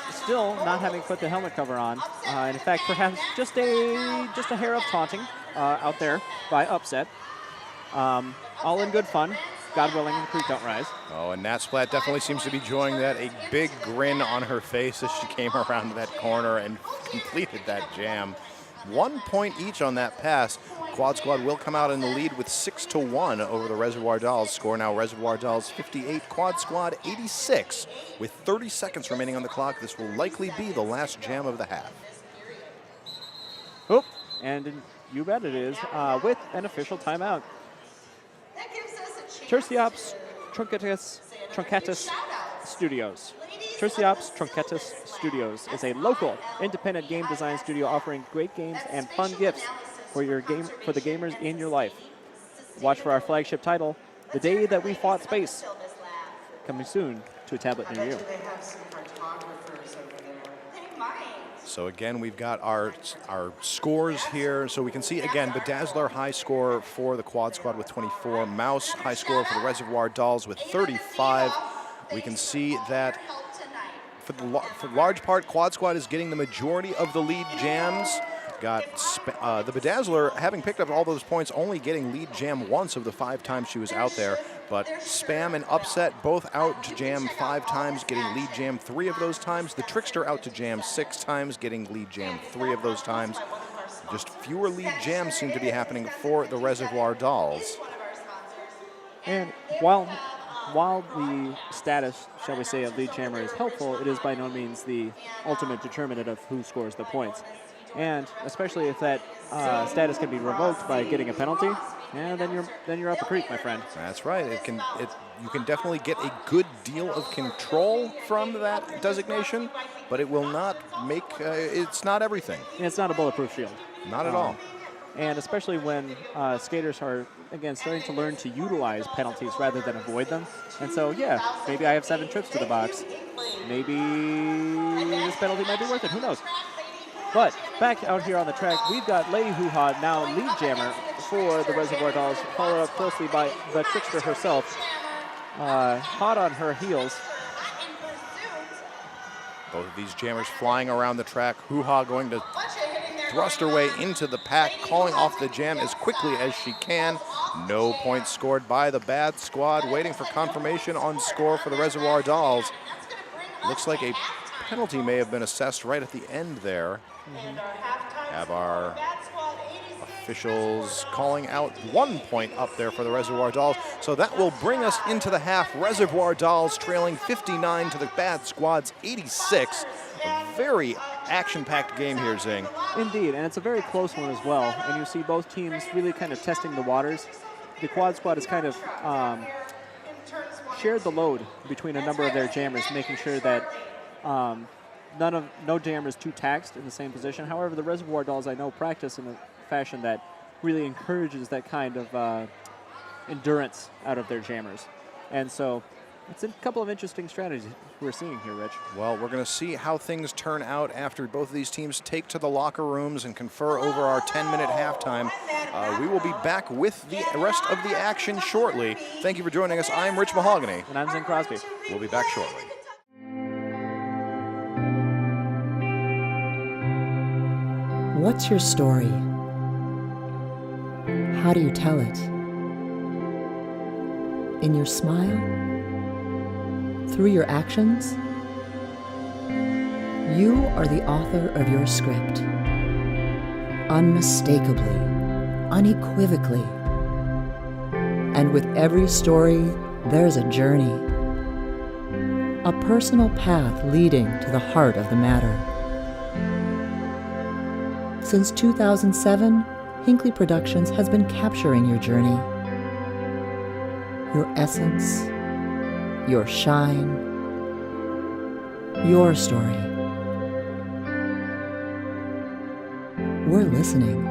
Still not having put the helmet cover on. And in fact, perhaps just a hair of taunting out there by Upset. All in good fun. God willing, the creek don't rise. Oh, and Nat Splat definitely seems to be enjoying that. A big grin on her face as she came around that corner and completed that jam. 1 point each on that pass. Quad Squad will come out in the lead with 6-1 over the Reservoir Dolls. Score now Reservoir Dolls 58, Quad Squad 86. With 30 seconds remaining on the clock, this will likely be the last jam of the half. Oh, and you bet it is, with an official timeout. Terciops Truncatus Studios. Terciops Truncatus Studios is a local independent game design studio offering great games and fun gifts for the gamers in your life. Watch for our flagship title, The Day That We Fought Space, coming soon to a tablet near you. So again, we've got our scores here. So we can see, again, Bedazzler high score for the Quad Squad with 24. Mouse high score for the Reservoir Dolls with 35. We can see that for large part, Quad Squad is getting the majority of the lead jams. Got the Bedazzler, having picked up all those points, only getting lead jam once of the 5 times she was out there. But Spam and Upset both out to jam 5 times, getting lead jam 3 of those times. The Trickster out to jam 6 times, getting lead jam 3 of those times. Just fewer lead jams seem to be happening for the Reservoir Dolls. And while the status, shall we say, of lead jammer is helpful, it is by no means the ultimate determinant of who scores the points. And especially if that status can be revoked by getting a penalty, yeah, then you're up the creek, my friend. That's right. You can definitely get a good deal of control from that designation, but it will not make. It's not everything. And it's not a bulletproof shield. Not at all. And especially when skaters are, again, starting to learn to utilize penalties rather than avoid them. And so, yeah, maybe I have 7 trips to the box. Maybe this penalty might be worth it. Who knows? But back out here on the track, we've got Lady Hoo-Ha, now lead jammer for the Reservoir Dolls, followed up closely by the Trickster herself. Hot on her heels. Both of these jammers flying around the track. Hoo-Ha going to thrust her way into the pack, calling off the jam as quickly as she can. No points scored by the Bad Squad, waiting for confirmation on score for the Reservoir Dolls. Looks like a penalty may have been assessed right at the end there. Have our officials calling out 1 point up there for the Reservoir Dolls. So that will bring us into the half. Reservoir Dolls trailing 59 to the Bad Squad's 86. A very action-packed game here, Zing. Indeed, and it's a very close one as well. And you see both teams really kind of testing the waters. The Quad Squad has kind of shared the load between a number of their jammers, making sure that no jammer is too taxed in the same position. However, the Reservoir Dolls, I know, practice in a fashion that really encourages that kind of endurance out of their jammers. And so it's a couple of interesting strategies we're seeing here, Rich. Well, we're going to see how things turn out after both of these teams take to the locker rooms and confer over our 10-minute halftime. We will be back with the rest of the action shortly. Thank you for joining us. I'm Rich Mahogany. And I'm Zing Crosby. We'll be back shortly. What's your story? How do you tell it? In your smile? Through your actions? You are the author of your script. Unmistakably, unequivocally. And with every story, there's a journey. A personal path leading to the heart of the matter. Since 2007, Hinckley Productions has been capturing your journey, your essence, your shine, your story. We're listening.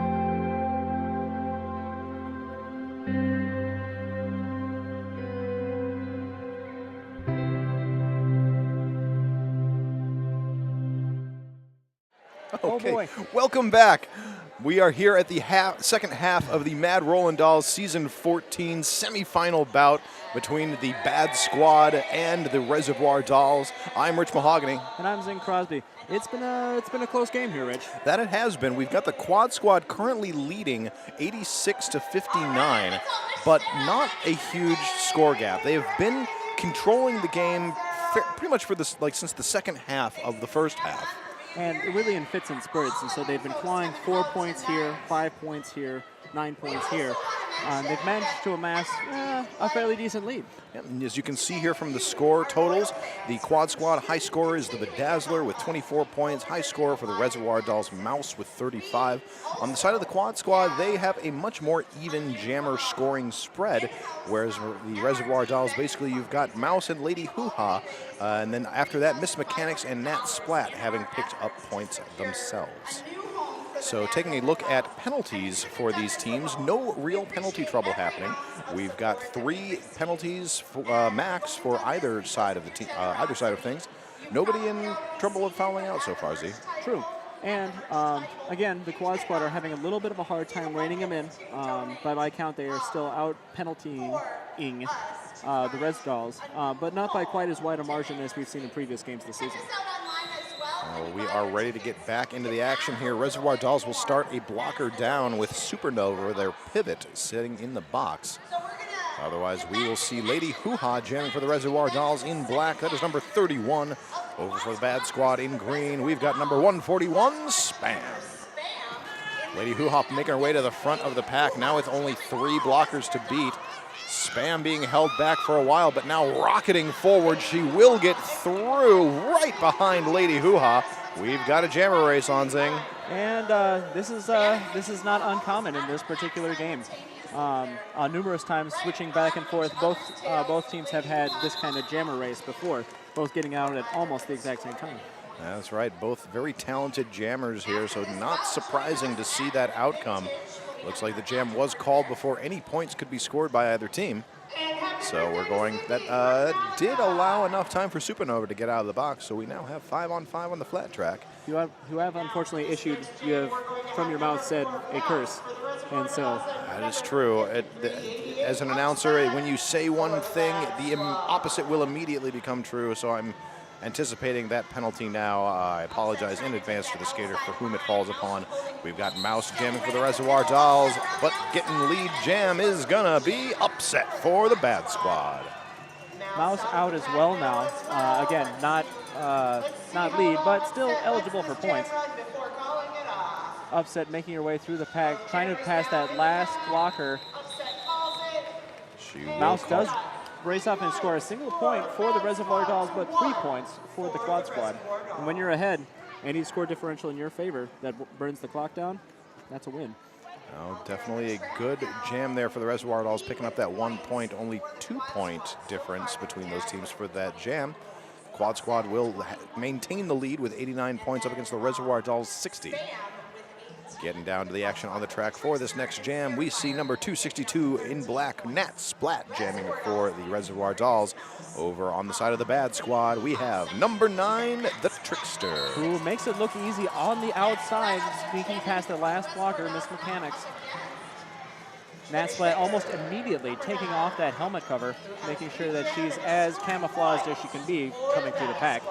Okay, Oh boy. Welcome back. We are here at the second half of the Mad Rollin' Dolls Season 14 semifinal bout between the Bad Squad and the Reservoir Dolls. I'm Rich Mahogany. And I'm Zing Crosby. It's been a close game here, Rich. That it has been. We've got the Quad Squad currently leading 86 to 59, but not a huge score gap. They have been controlling the game pretty much for this, since the second half of the first half. And really in fits and spurts, and so they've been clawing 4 points here, 5 points here, 9 points here. They've managed to amass a fairly decent lead. Yeah, and as you can see here from the score totals, the Quad Squad high scorer is the Bedazzler with 24 points. High scorer for the Reservoir Dolls, Mouse with 35. On the side of the Quad Squad, they have a much more even jammer scoring spread, whereas the Reservoir Dolls, basically you've got Mouse and Lady Hoo-Ha, and then after that, Miss Mechanics and Nat Splat having picked up points themselves. So taking a look at penalties for these teams, no real penalty trouble happening. We've got 3 penalties max for either side of the either side of things. Nobody in trouble of fouling out so far, Z. True. And again, the quad squad are having a little bit of a hard time reining them in. By my count, they are still out penaltying the Res Dolls, but not by quite as wide a margin as we've seen in previous games this season. We are ready to get back into the action here. Reservoir Dolls will start a blocker down with Supernova, their pivot, sitting in the box. Otherwise, we will see Lady Hoo-Ha jamming for the Reservoir Dolls in black. That is number 31. Over for the bad squad in green, we've got number 141, Spam. Lady Hoo-Ha making her way to the front of the pack, now with only 3 blockers to beat. Spam being held back for a while, but now rocketing forward. She will get through right behind Lady Hoo-Ha. We've got a jammer race on, Zing. And this is not uncommon in this particular game. Numerous times switching back and forth, both teams have had this kind of jammer race before, both getting out at almost the exact same time. That's right, both very talented jammers here, so not surprising to see that outcome. Looks like the jam was called before any points could be scored by either team. So we're going, that did allow enough time for Supernova to get out of the box, so we now have 5-on-5 on the flat track. You have unfortunately you have from your mouth said a curse, and so. That is true. As an announcer, when you say one thing, the opposite will immediately become true, so I'm anticipating that penalty now. I apologize in advance to the skater for whom it falls upon. We've got Mouse jamming for the Reservoir Dolls, but getting lead jam is gonna be upset for the bad squad. Mouse out as well now. Again, not lead, but still eligible for points. Upset making her way through the pack, trying to pass that last blocker. Mouse does race up and score a single point for the Reservoir Dolls, but 3 points for the quad squad. And when you're ahead, any score differential in your favor that burns the clock down, that's a win. Oh, definitely a good jam there for the Reservoir Dolls, picking up that 1 point, only 2-point difference between those teams for that jam. Quad squad will maintain the lead with 89 points up against the Reservoir Dolls 60. Getting down to the action on the track for this next jam, we see number 262 in black, Nat Splat, jamming for the Reservoir Dolls. Over on the side of the bad squad, we have number 9, the Trickster, who makes it look easy on the outside, sneaking past the last blocker, Miss Mechanics. Nat Splat almost immediately taking off that helmet cover, making sure that she's as camouflaged as she can be coming through the pack.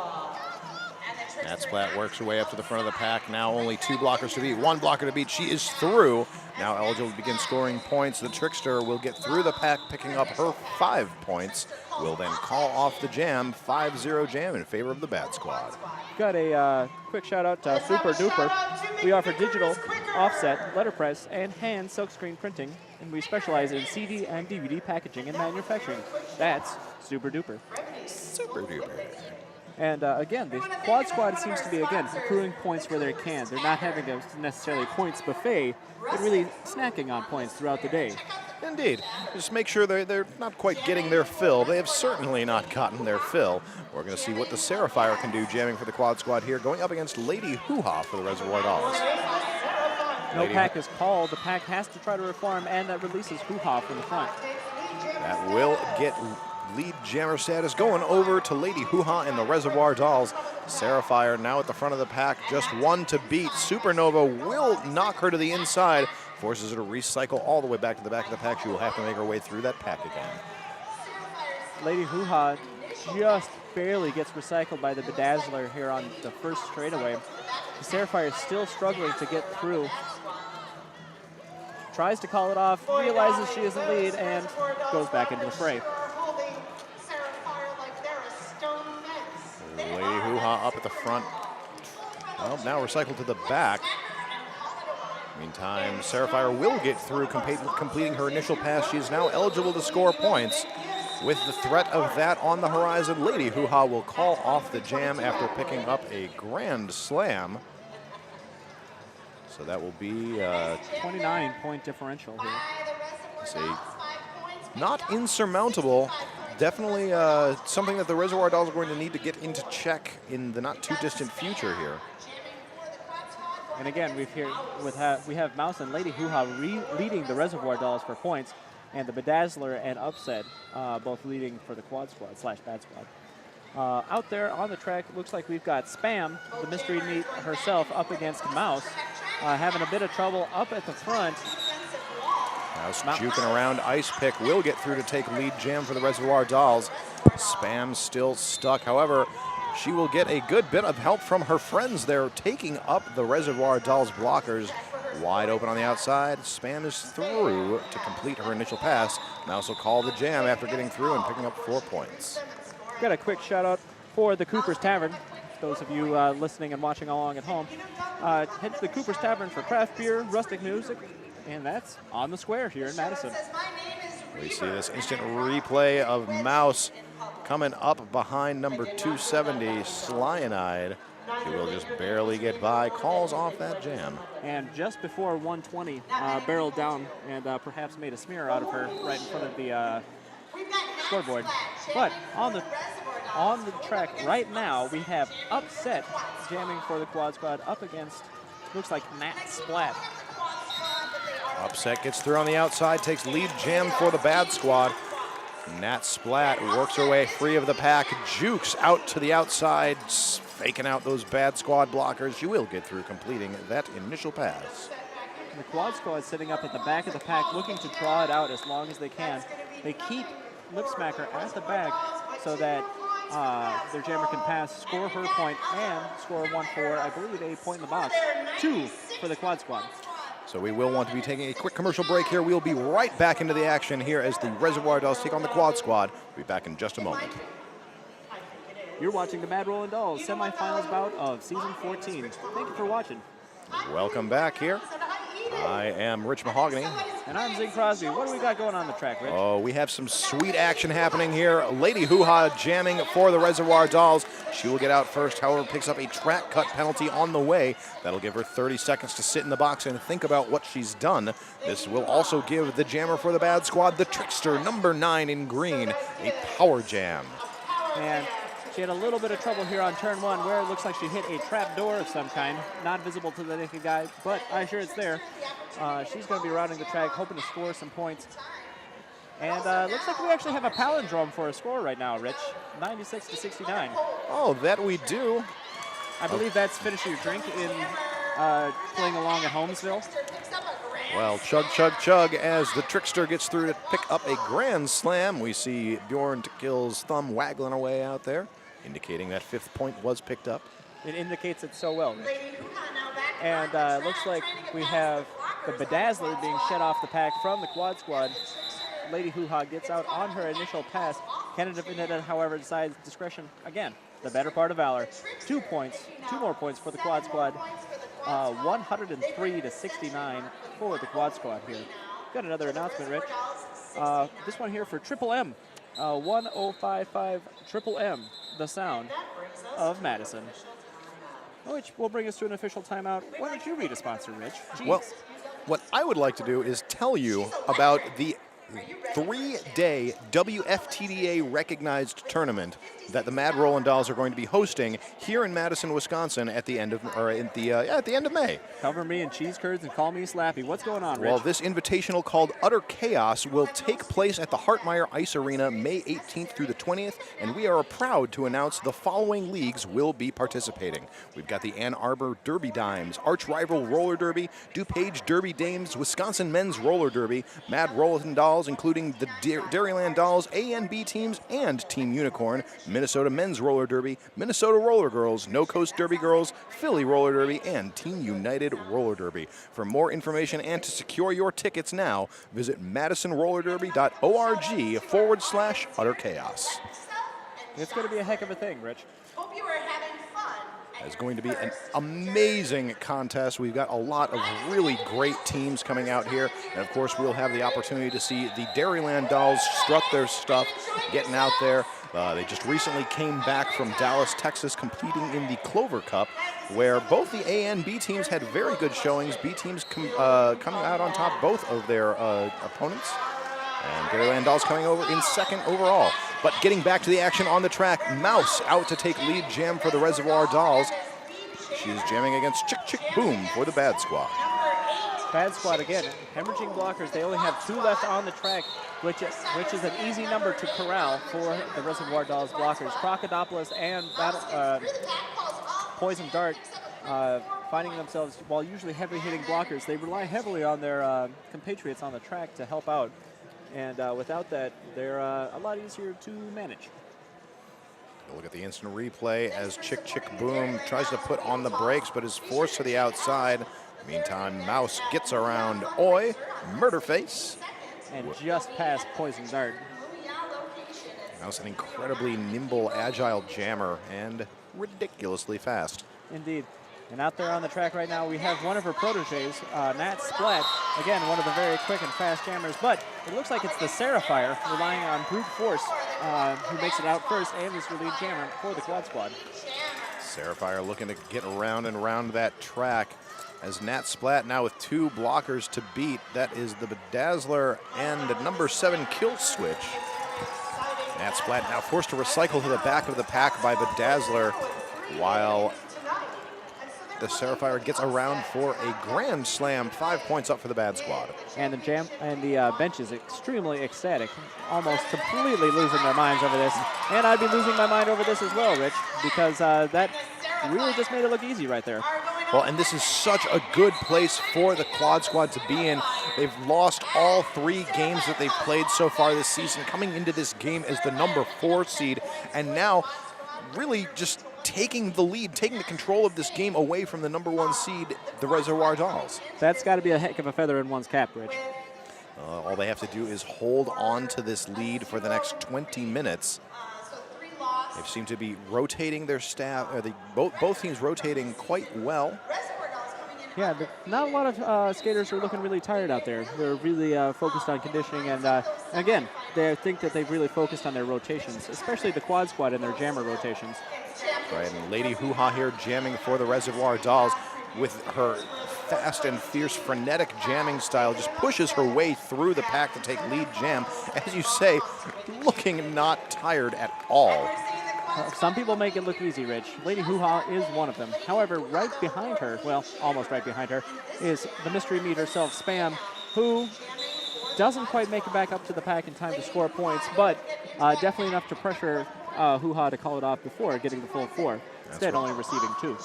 Nat Splat works her way up to the front of the pack. Now only 2 blockers to beat. 1 blocker to beat. She is through. Now eligible to begin scoring points. The Trickster will get through the pack, picking up her 5 points. Will then call off the jam. 5-0 jam in favor of the bad squad. Got a quick shout out to Super Duper. We offer digital, offset, letterpress, and hand silkscreen printing, and we specialize in CD and DVD packaging and manufacturing. That's Super Duper. Super Duper. And again, the quad squad seems to be, again, accruing points where they can. They're not having a necessarily points buffet, but really snacking on points throughout the day. Indeed. Just make sure they're not quite getting their fill. They have certainly not gotten their fill. We're going to see what the Seraphire can do, jamming for the quad squad here, going up against Lady Hoo-Ha for the Reservoir Dolls. No pack is called. The pack has to try to reform, and that releases Hoo-Ha from the front. That will get lead jammer status going over to Lady Hoo-Ha and the Reservoir Dolls. Seraphire now at the front of the pack, just 1 to beat. Supernova will knock her to the inside, forces her to recycle all the way back to the back of the pack. She will have to make her way through that pack again. Lady Hoo-Ha just barely gets recycled by the Bedazzler here on the first straightaway. The Seraphire is still struggling to get through. Tries to call it off, realizes she is in lead, and goes back into the fray. Lady Hoo-Ha up at the front. Well, now recycled to the back. Meantime, Seraphire will get through, completing her initial pass. She is now eligible to score points. With the threat of that on the horizon, Lady Hoo-Ha will call off the jam after picking up a grand slam. So that will be 29-point differential here. Say, not insurmountable. Definitely something that the Reservoir Dolls are going to need to get into check in the not too distant future here. And again, we have Mouse and Lady Hoo-Ha leading the Reservoir Dolls for points, and the Bedazzler and Upset both leading for the Quad Squad / Bad Squad. Out there on the track, looks like we've got Spam, the Mystery Meat herself, up against Mouse, having a bit of trouble up at the front. Mouse juking around. Ice Pick will get through to take lead jam for the Reservoir Dolls. Spam still stuck. However, she will get a good bit of help from her friends there, taking up the Reservoir Dolls blockers. Wide open on the outside. Spam is through to complete her initial pass. Mouse will call the jam after getting through and picking up 4 points. Got a quick shout out for the Cooper's Tavern. Those of you listening and watching along at home, head to the Cooper's Tavern for craft beer, rustic music, and that's on the square here in Madison. We see this instant replay of Mouse coming up behind number 270, Cyanide. She will just barely get by, calls off that jam. And just before 120, barreled down and perhaps made a smear out of her right in front of the scoreboard. But on the track right now, we have Upset jamming for the Quad Squad up against, looks like Nat Splat. Upset gets through on the outside, takes lead jam for the Bad Squad. Nat Splat works her way free of the pack, jukes out to the outside, faking out those Bad Squad blockers. She will get through, completing that initial pass. The Quad Squad sitting up at the back of the pack, looking to draw it out as long as they can. They keep Lip Smacker at the back so that their jammer can pass, score her point, and score 1 for, I believe, a point in the box. 2 for the Quad Squad. So we will want to be taking a quick commercial break here. We'll be right back into the action here as the Reservoir Dolls take on the Quad Squad. We'll be back in just a moment. You're watching the Mad Rollin' Dolls semifinals bout of season 14. Thank you for watching. Welcome back here. I am Rich Mahogany. And I'm Zig Crosby. What do we got going on the track, Rich? Oh, we have some sweet action happening here. Lady Hoo-Ha jamming for the Reservoir Dolls. She will get out first, however, picks up a track cut penalty on the way. That'll give her 30 seconds to sit in the box and think about what she's done. This will also give the jammer for the Bad Squad, the Trickster, number 9 in green, a power jam. And she had a little bit of trouble here on turn 1 where it looks like she hit a trap door of some kind, not visible to the naked eye, but I'm sure it's there. She's going to be routing the track, hoping to score some points. And looks like we actually have a palindrome for a score right now, Rich. 96-69. Oh, that we do. I believe that's finish your drink in playing along at Holmesville. Well, chug, chug, chug as the Trickster gets through to pick up a grand slam. We see Bjorn Tekill's thumb waggling away out there, indicating that 5th point was picked up. It indicates it so well, Rich. And looks like we have the Bedazzler being shed off the pack from the Quad Squad. Lady Hoo-Ha gets out on her initial pass. Canada Benedetta, however, decides discretion. Again, the better part of valor. 2 points, 2 more points for the Quad Squad. 103-69 for the Quad Squad here. Got another announcement, Rich. This one here for Triple M. 1055 Triple M, the sound of Madison. Which will bring us to an official timeout. Why don't you read a sponsor, Rich? Jeez. Well, what I would like to do is tell you about the 3-day WFTDA recognized tournament that the Mad Rollin' Dolls are going to be hosting here in Madison, Wisconsin at the end of at the end of May. Cover me in cheese curds and call me Slappy. What's going on, Rich? Well, this invitational called Utter Chaos will take place at the Hartmeyer Ice Arena May 18th through the 20th, and we are proud to announce the following leagues will be participating. We've got the Ann Arbor Derby Dimes, Arch Rival Roller Derby, DuPage Derby Dames, Wisconsin Men's Roller Derby, Mad Rollin' Dolls, including the Dairyland Dolls, A and B teams, and Team Unicorn, Minnesota Men's Roller Derby, Minnesota Roller Girls, No Coast Derby Girls, Philly Roller Derby, and Team United Roller Derby. For more information and to secure your tickets now, visit madisonrollerderby.org/utter chaos. It's going to be a heck of a thing, Rich. Hope you were having fun. It's going to be an amazing contest. We've got a lot of really great teams coming out here. And of course, we'll have the opportunity to see the Dairyland Dolls strut their stuff, getting out there. They just recently came back from Dallas, Texas, competing in the Clover Cup, where both the A and B teams had very good showings. B teams coming out on top, both of their opponents. And Dairyland Dolls coming over in 2nd overall. But getting back to the action on the track, Mouse out to take lead jam for the Reservoir Dolls. She's jamming against Chick Chick Boom for the Bad Squad. Bad Squad again, hemorrhaging blockers. They only have 2 left on the track, which is an easy number to corral for the Reservoir Dolls blockers. Crocodopoulos and Poison Dart finding themselves, while usually heavy-hitting blockers, they rely heavily on their compatriots on the track to help out. And without that, they're a lot easier to manage. Look at the instant replay as Chick Chick Boom tries to put on the brakes, but is forced to the outside. Meantime, Mouse gets around Oi, Murderface. And just past Poison Dart. Mouse, an incredibly nimble, agile jammer, and ridiculously fast. Indeed. And out there on the track right now, we have one of her proteges, Nat Splat. Again, one of the very quick and fast jammers, but it looks like it's the Seraphire relying on brute force who makes it out first and is the lead jammer for the Quad Squad. Seraphire looking to get around and around that track as Nat Splat now with 2 blockers to beat. That is the Bedazzler and number 7 Kill Switch. Nat Splat now forced to recycle to the back of the pack by Bedazzler, while the Seraphire gets around for a grand slam. 5 points up for the Bad Squad. And the bench is extremely ecstatic, almost completely losing their minds over this. And I'd be losing my mind over this as well, Rich, because that really just made it look easy right there. Well, and this is such a good place for the Quad Squad to be in. They've lost all 3 games that they've played so far this season, coming into this game as the number 4 seed, and now really just taking the lead, taking the control of this game away from the number 1 seed, the Reservoir Dolls. That's got to be a heck of a feather in one's cap, Rich. All they have to do is hold on to this lead for the next 20 minutes. They seem to be rotating their staff, or both teams rotating quite well. Yeah, not a lot of skaters are looking really tired out there. They're really focused on conditioning, and again, they think that they've really focused on their rotations, especially the Quad Squad and their jammer rotations. Right, and Lady Hoo-Ha here jamming for the Reservoir Dolls with her fast and fierce, frenetic jamming style, just pushes her way through the pack to take lead jam. As you say, looking not tired at all. Some people make it look easy, Rich. Lady Hoo-Ha is one of them. However, right behind her, well, almost right behind her, is the mystery meat herself, Spam, who doesn't quite make it back up to the pack in time to score points, but definitely enough to pressure Hoo-Ha to call it off before getting the full 4. Instead, only receiving 2.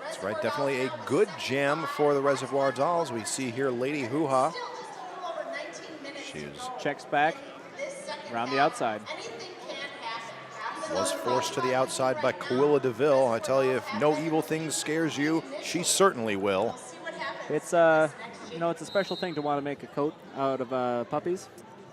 That's right, definitely a good jam for the Reservoir Dolls. We see here Lady Hoo-Ha. She's checks back around the outside. Was forced to the outside by Coilla DeVille. I tell you, if no evil thing scares you, she certainly will. It's it's a special thing to want to make a coat out of puppies,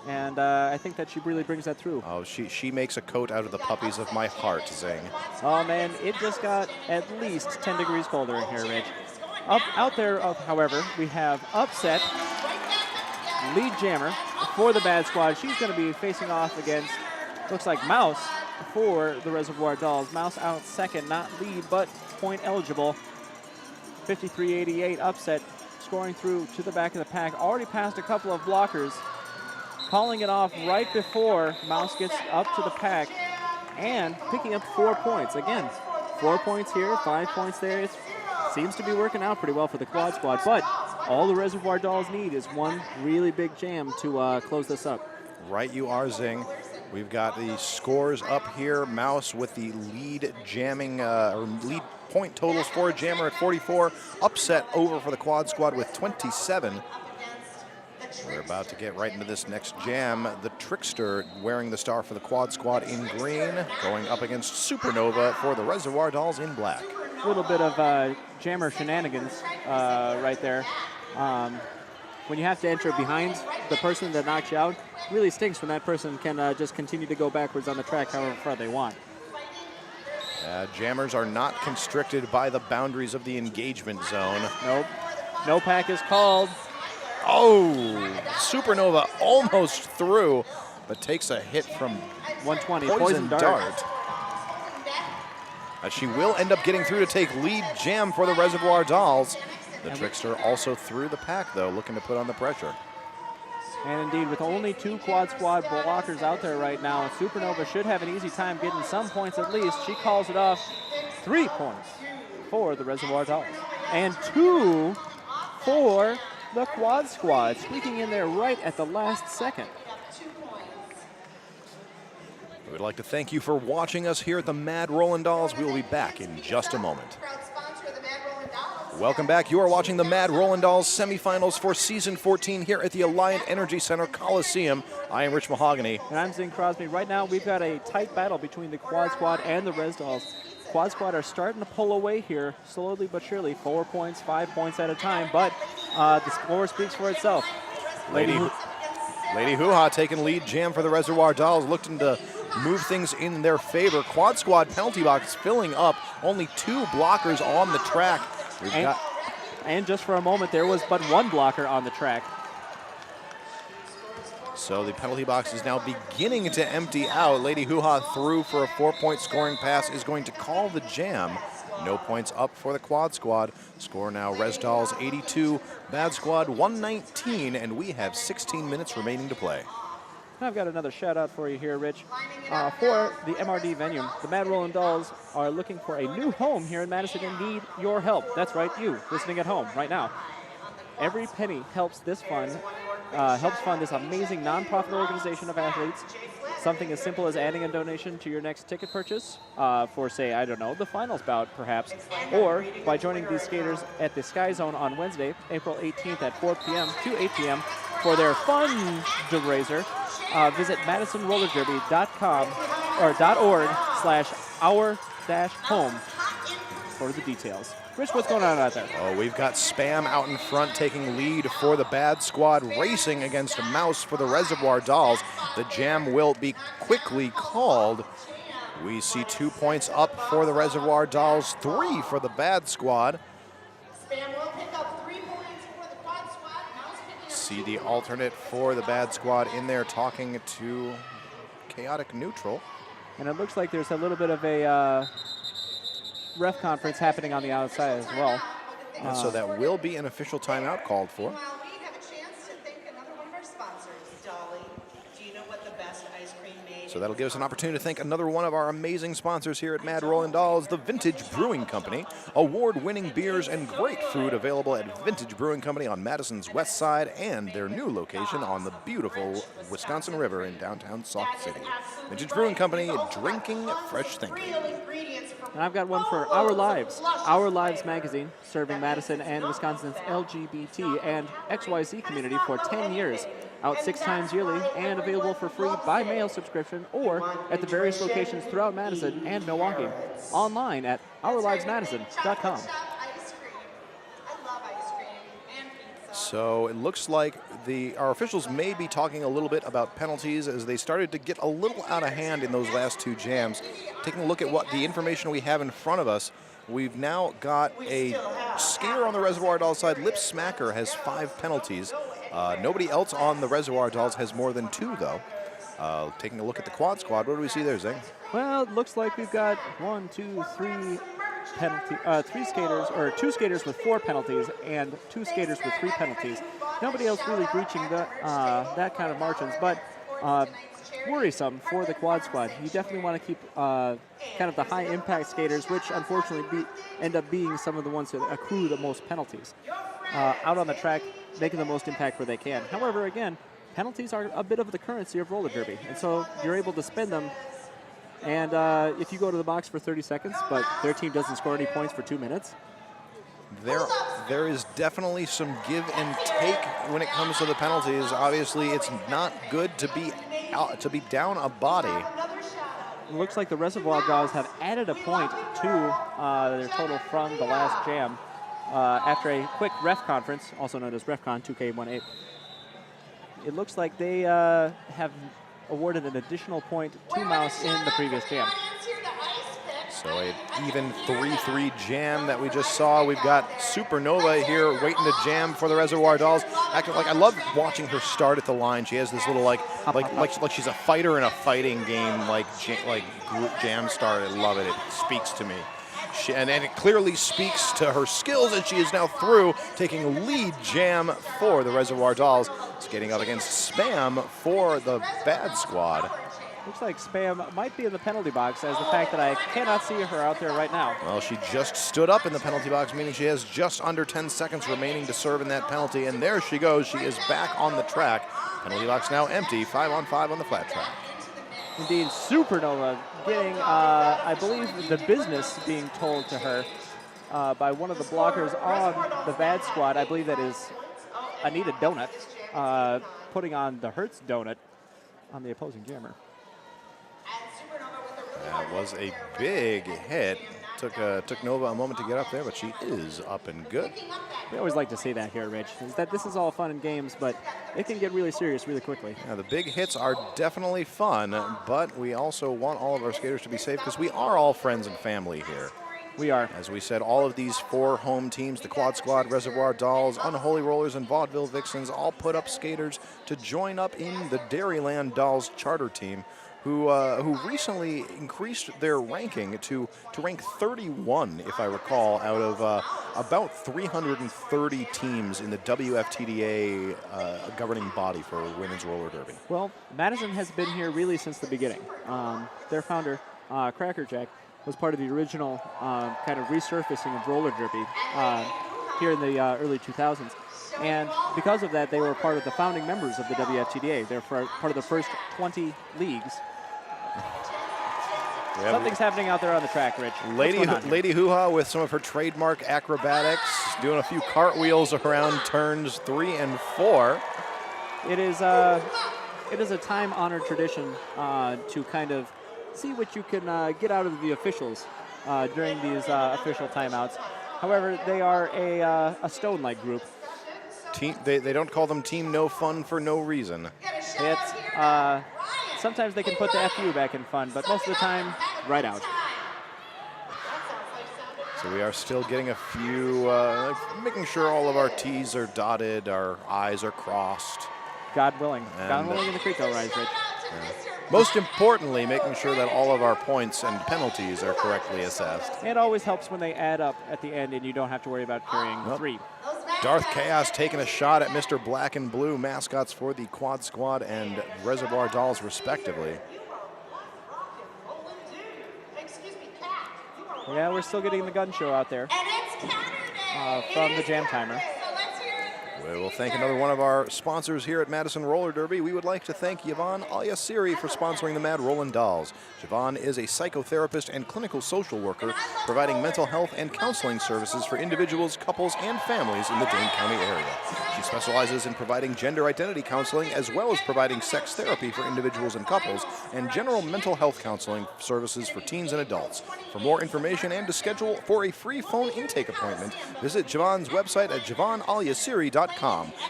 and I think that she really brings that through. Oh, she makes a coat out of the puppies of my heart, Zing. Oh man, it just got at least 10 degrees colder in here, Rich. Out there, however, we have Upset, lead jammer for the Bad Squad. She's going to be facing off against, looks like Mouse, for the Reservoir Dolls. Mouse out second, not lead, but point eligible. 53-88 Upset, scoring through to the back of the pack. Already passed a couple of blockers, calling it off right before Mouse gets up to the pack and picking up 4 points. Again, 4 points here, 5 points there. It seems to be working out pretty well for the Quad Squad, but all the Reservoir Dolls need is one really big jam to close this up. Right you are, Zing. We've got the scores up here. Mouse with the lead jamming, or lead point totals for a jammer at 44. Upset over for the Quad Squad with 27. We're about to get right into this next jam. The Trickster wearing the star for the Quad Squad in green, going up against Supernova for the Reservoir Dolls in black. A little bit of jammer shenanigans right there. When you have to enter behind the person that knocks you out, it really stinks when that person can just continue to go backwards on the track however far they want. Jammers are not constricted by the boundaries of the engagement zone. Nope. No pack is called. Oh, Supernova almost through, but takes a hit from 120 Poison Dart. She will end up getting through to take lead jam for the Reservoir Dolls. The Trickster also through the pack, though, looking to put on the pressure. And indeed, with only 2 Quad Squad blockers out there right now, Supernova should have an easy time getting some points at least. She calls it off. 3 points for the Reservoir Dolls. And 2 for the Quad Squad, squeaking in there right at the last second. We would like to thank you for watching us here at the Mad Rollin' Dolls. We will be back in just a moment. Welcome back. You are watching the Mad Rollin' Dolls semifinals for season 14 here at the Alliant Energy Center Coliseum. I am Rich Mahogany. And I'm Zing Crosby. Right now, we've got a tight battle between the Quad Squad and the Res Dolls. Quad Squad are starting to pull away here, slowly but surely, 4 points, 5 points at a time, but the score speaks for itself. Lady Hoo-Ha taking lead jam for the Reservoir Dolls, looking to move things in their favor. Quad Squad penalty box filling up, only 2 blockers on the track. And just for a moment, there was but 1 blocker on the track. So the penalty box is now beginning to empty out. Lady Hoo-Ha through for a 4-point scoring pass, is going to call the jam. No points up for the Quad Squad. Score now, Res Dolls 82, Bad Squad 119, and we have 16 minutes remaining to play. I've got another shout out for you here, Rich. For the MRD venue, the Mad Rollin' Dolls are looking for a new home here in Madison and need your help. That's right, you listening at home right now. Every penny helps this fund, helps fund this amazing nonprofit organization of athletes. Something as simple as adding a donation to your next ticket purchase for, say, I don't know, the finals bout perhaps, or by joining these skaters at the Sky Zone on Wednesday, April 18th at 4 p.m. to 8 p.m. for their fundraiser. Visit MadisonRollerDerby.com or .org/our-home for the details. Rich, what's going on out there? Oh, we've got Spam out in front taking lead for the Bad Squad, racing against a Mouse for the Reservoir Dolls. The jam will be quickly called. We see 2 points up for the Reservoir Dolls, 3 for the Bad Squad. Spam will pick up 3 points for the Quad Squad. Mouse picking up See the alternate for the Bad Squad in there talking to Chaotic Neutral. And it looks like there's a little bit of a ref conference happening on the outside as well. And so that will be an official timeout called for. Meanwhile, we have a chance to thank another one of our sponsors. Dolly, do you know what the best ice cream made? So that'll give us an opportunity to thank another one of our amazing sponsors here at Mad Rollin' Dolls, the Vintage Brewing Company. Award-winning beers and great food available at Vintage Brewing Company on Madison's west side and their new location on the beautiful Wisconsin River in downtown Sauk City. Vintage Brewing Company, drinking fresh thinking. And I've got one for Our Lives. Our Lives magazine, serving Madison and Wisconsin's LGBT and XYZ community for 10 years. Out 6 times yearly and available for free by mail subscription or at the various locations throughout Madison and Milwaukee. Online at ourlivesmadison.com. So it looks like our officials may be talking a little bit about penalties as they started to get a little out of hand in those last 2 jams. Taking a look at what the information we have in front of us, we've now got a skater on the Reservoir Dolls side. Lip Smacker has 5 penalties. Nobody else on the Reservoir Dolls has more than 2, though. Taking a look at the Quad Squad, what do we see there, Zing? Well, it looks like we've got 1, 2, 3 3 skaters, or 2 skaters with 4 penalties and 2 skaters with 3 penalties. Nobody else really breaching that kind of margins, but worrisome for the Quad Squad. You definitely want to keep kind of the high impact skaters, which unfortunately end up being some of the ones that accrue the most penalties. Out on the track, making the most impact where they can. However, again, penalties are a bit of the currency of roller derby, and so you're able to spend them. And if you go to the box for 30 seconds, but their team doesn't score any points for 2 minutes. There is definitely some give and take when it comes to the penalties. Obviously, it's not good to be down a body. It looks like the Reservoir Dolls have added a point to their total from the last jam after a quick ref conference, also known as RefCon 2K18. It looks like they have awarded an additional point to Mouse in the previous jam. So an even 3-3 jam that we just saw. We've got Supernova here waiting to jam for the Reservoir Dolls. Acting like, I love watching her start at the line. She has this little like she's a fighter in a fighting game, like group jam start. I love it. It speaks to me. And it clearly speaks to her skills, and she is now through, taking lead jam for the Reservoir Dolls. Skating up against Spam for the Bad Squad. Looks like Spam might be in the penalty box, as the fact that I cannot see her out there right now. Well, she just stood up in the penalty box, meaning she has just under 10 seconds remaining to serve in that penalty, and there she goes. She is back on the track. Penalty box now empty, 5-on-5 on the flat track. Indeed, Supernova getting, I believe, the business being told to her by one of the blockers on the bad squad. I believe that is Anita Donut, putting on the Hertz Donut on the opposing jammer. That was a big hit. Took Nova a moment to get up there, but she is up and good. We always like to see that here, Rich, is that this is all fun and games, but it can get really serious really quickly. Yeah, the big hits are definitely fun, but we also want all of our skaters to be safe because we are all friends and family here. We are. As we said, all of these 4 home teams, the Quad Squad, Reservoir Dolls, Unholy Rollers, and Vaudeville Vixens, all put up skaters to join up in the Dairyland Dolls charter team, who recently increased their ranking to rank 31, if I recall, out of about 330 teams in the WFTDA governing body for women's roller derby. Well, Madison has been here really since the beginning. Their founder, Crackerjack, was part of the original kind of resurfacing of roller derby here in the early 2000s. And because of that, they were part of the founding members of the WFTDA. They're part of the first 20 leagues. Something's happening out there on the track, Rich. Lady Hoo-Ha with some of her trademark acrobatics, doing a few cartwheels around turns 3 and 4. It is a time-honored tradition to kind of see what you can get out of the officials during these official timeouts. However, they are a stone-like group. They don't call them Team No Fun for no reason. It's sometimes they can put the FU back in fun, but most of the time, right out. So we are still getting a few, making sure all of our T's are dotted, our I's are crossed. God willing. God willing in the creek, all right, Rich. Most importantly, making sure that all of our points and penalties are correctly assessed. It always helps when they add up at the end and you don't have to worry about carrying 3. Darth Chaos taking a shot at Mr. Black and Blue, mascots for the Quad Squad and Reservoir Dolls, respectively. Yeah, we're still getting the gun show out there from the Jam Timer. We will thank another one of our sponsors here at Madison Roller Derby. We would like to thank Yvonne Aliasiri for sponsoring the Mad Rollin' Dolls. Yvonne is a psychotherapist and clinical social worker providing mental health and counseling services for individuals, couples, and families in the Dane County area. She specializes in providing gender identity counseling as well as providing sex therapy for individuals and couples and general mental health counseling services for teens and adults. For more information and to schedule for a free phone intake appointment, visit Yvonne's website at JyvonneAliasiri.com.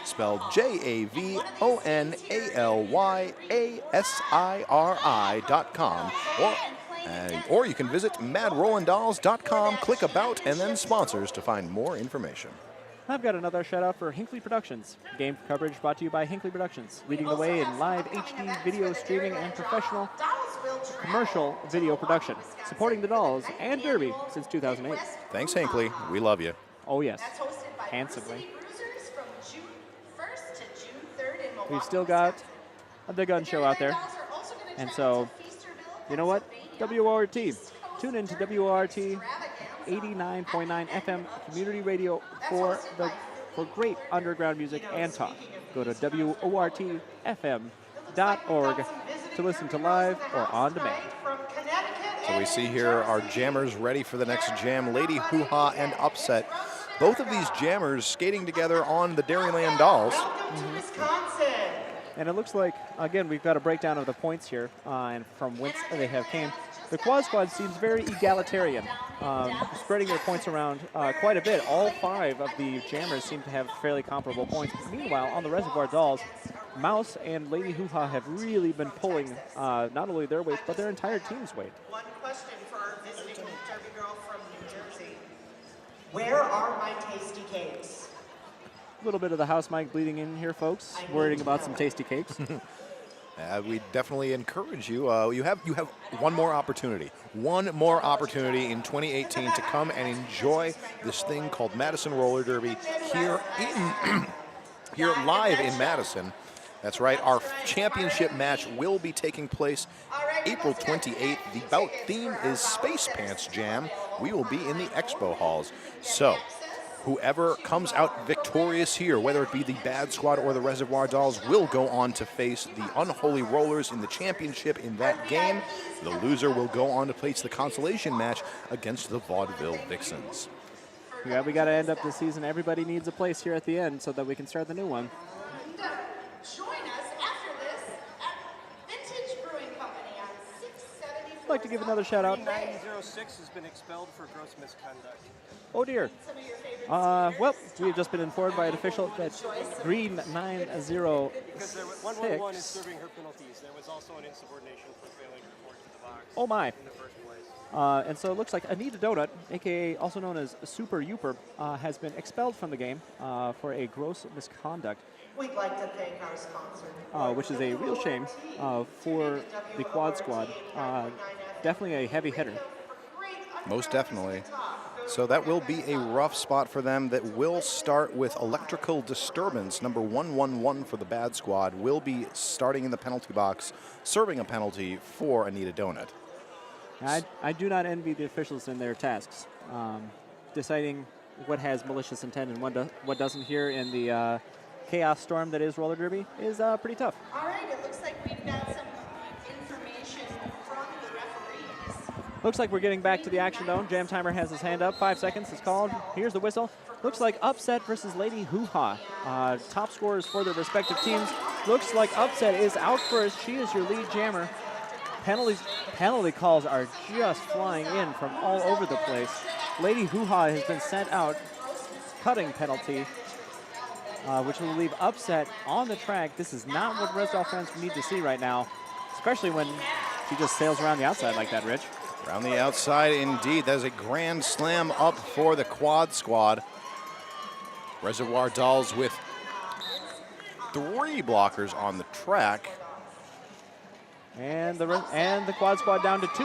Spelled JAVONALYASIRI.com, or you can visit MadRollandDolls.com, click About, and then Sponsors to find more information. I've got another shout out for Hinckley Productions. Game coverage brought to you by Hinckley Productions, leading the way in live HD video streaming and professional commercial video production, supporting the Dolls and Derby since 2008. Thanks, Hinckley. We love you. Oh, yes. Handsomely. We've still got the gun show out there. And so, you know what? WORT. Tune in to WORT 89.9 FM community radio for great underground music and talk. Go to WORTFM.org to listen to live or on demand. So we see here our jammers ready for the next jam, Lady Hoo-Ha and Upset. Both of these jammers skating together on the Dairyland Dolls. And it looks like, again, we've got a breakdown of the points here and from whence they have came. The Quad Squad seems very egalitarian, spreading their points around quite a bit. All 5 of the jammers seem to have fairly comparable points. Meanwhile, on the Reservoir Dolls, Mouse and Lady Hoo-Ha have really been pulling not only their weight, but their entire team's weight. One question for our visiting Derby girl from New Jersey. Where are my tasty cakes? A little bit of the house mic bleeding in here, folks. Worrying about some tasty cakes. We definitely encourage you. You have one more opportunity. One more opportunity in 2018 to come and enjoy this thing called Madison Roller Derby here live in Madison. That's right. Our championship match will be taking place April 28th. The bout theme is Space Pants Jam. We will be in the expo halls. So whoever comes out victorious here, whether it be the Bad Squad or the Reservoir Dolls, will go on to face the Unholy Rollers in the championship in that game. The loser will go on to face the consolation match against the Vaudeville Vixens. Yeah, we got to end up the season. Everybody needs a place here at the end so that we can start the new one. Join us after this at Vintage Brewing Company on 670. I'd like to give another shout out. 906 has been expelled for gross misconduct. Oh dear. Well, we've just been informed by an official that Green 906. Because 111 is serving her penalties. There was also an insubordination for failing to report to the box. Oh my. In the first place. And so it looks like Anita Donut, aka also known as Super Youper, has been expelled from the game for a gross misconduct. We'd like to thank our sponsor, which is a real shame for the Quad Squad. Definitely a heavy hitter. Most definitely. So that will be a rough spot for them. That will start with Electrical Disturbance, number 111 for the Bad Squad, will be starting in the penalty box, serving a penalty for Anita Donut. I do not envy the officials in their tasks. Deciding what has malicious intent and what doesn't here in the chaos storm that is roller derby is pretty tough. All right, it looks like we've got some information from the referees. Looks like we're getting back to the action though. Jam Timer has his hand up. 5 seconds is called. Here's the whistle. Looks like Upset versus Lady Hoo-Ha. Top scorers for their respective teams. Looks like Upset is out first. She is your lead jammer. Penalty calls are just flying in from all over the place. Lady Hoo-Ha has been sent out. Cutting penalty, which will leave Upset on the track. This is not what Res Doll fans need to see right now, especially when she just sails around the outside like that, Rich. Around the outside, indeed. That is a grand slam up for the Quad Squad. Reservoir Dolls with 3 blockers on the track. And the Quad Squad down to 2.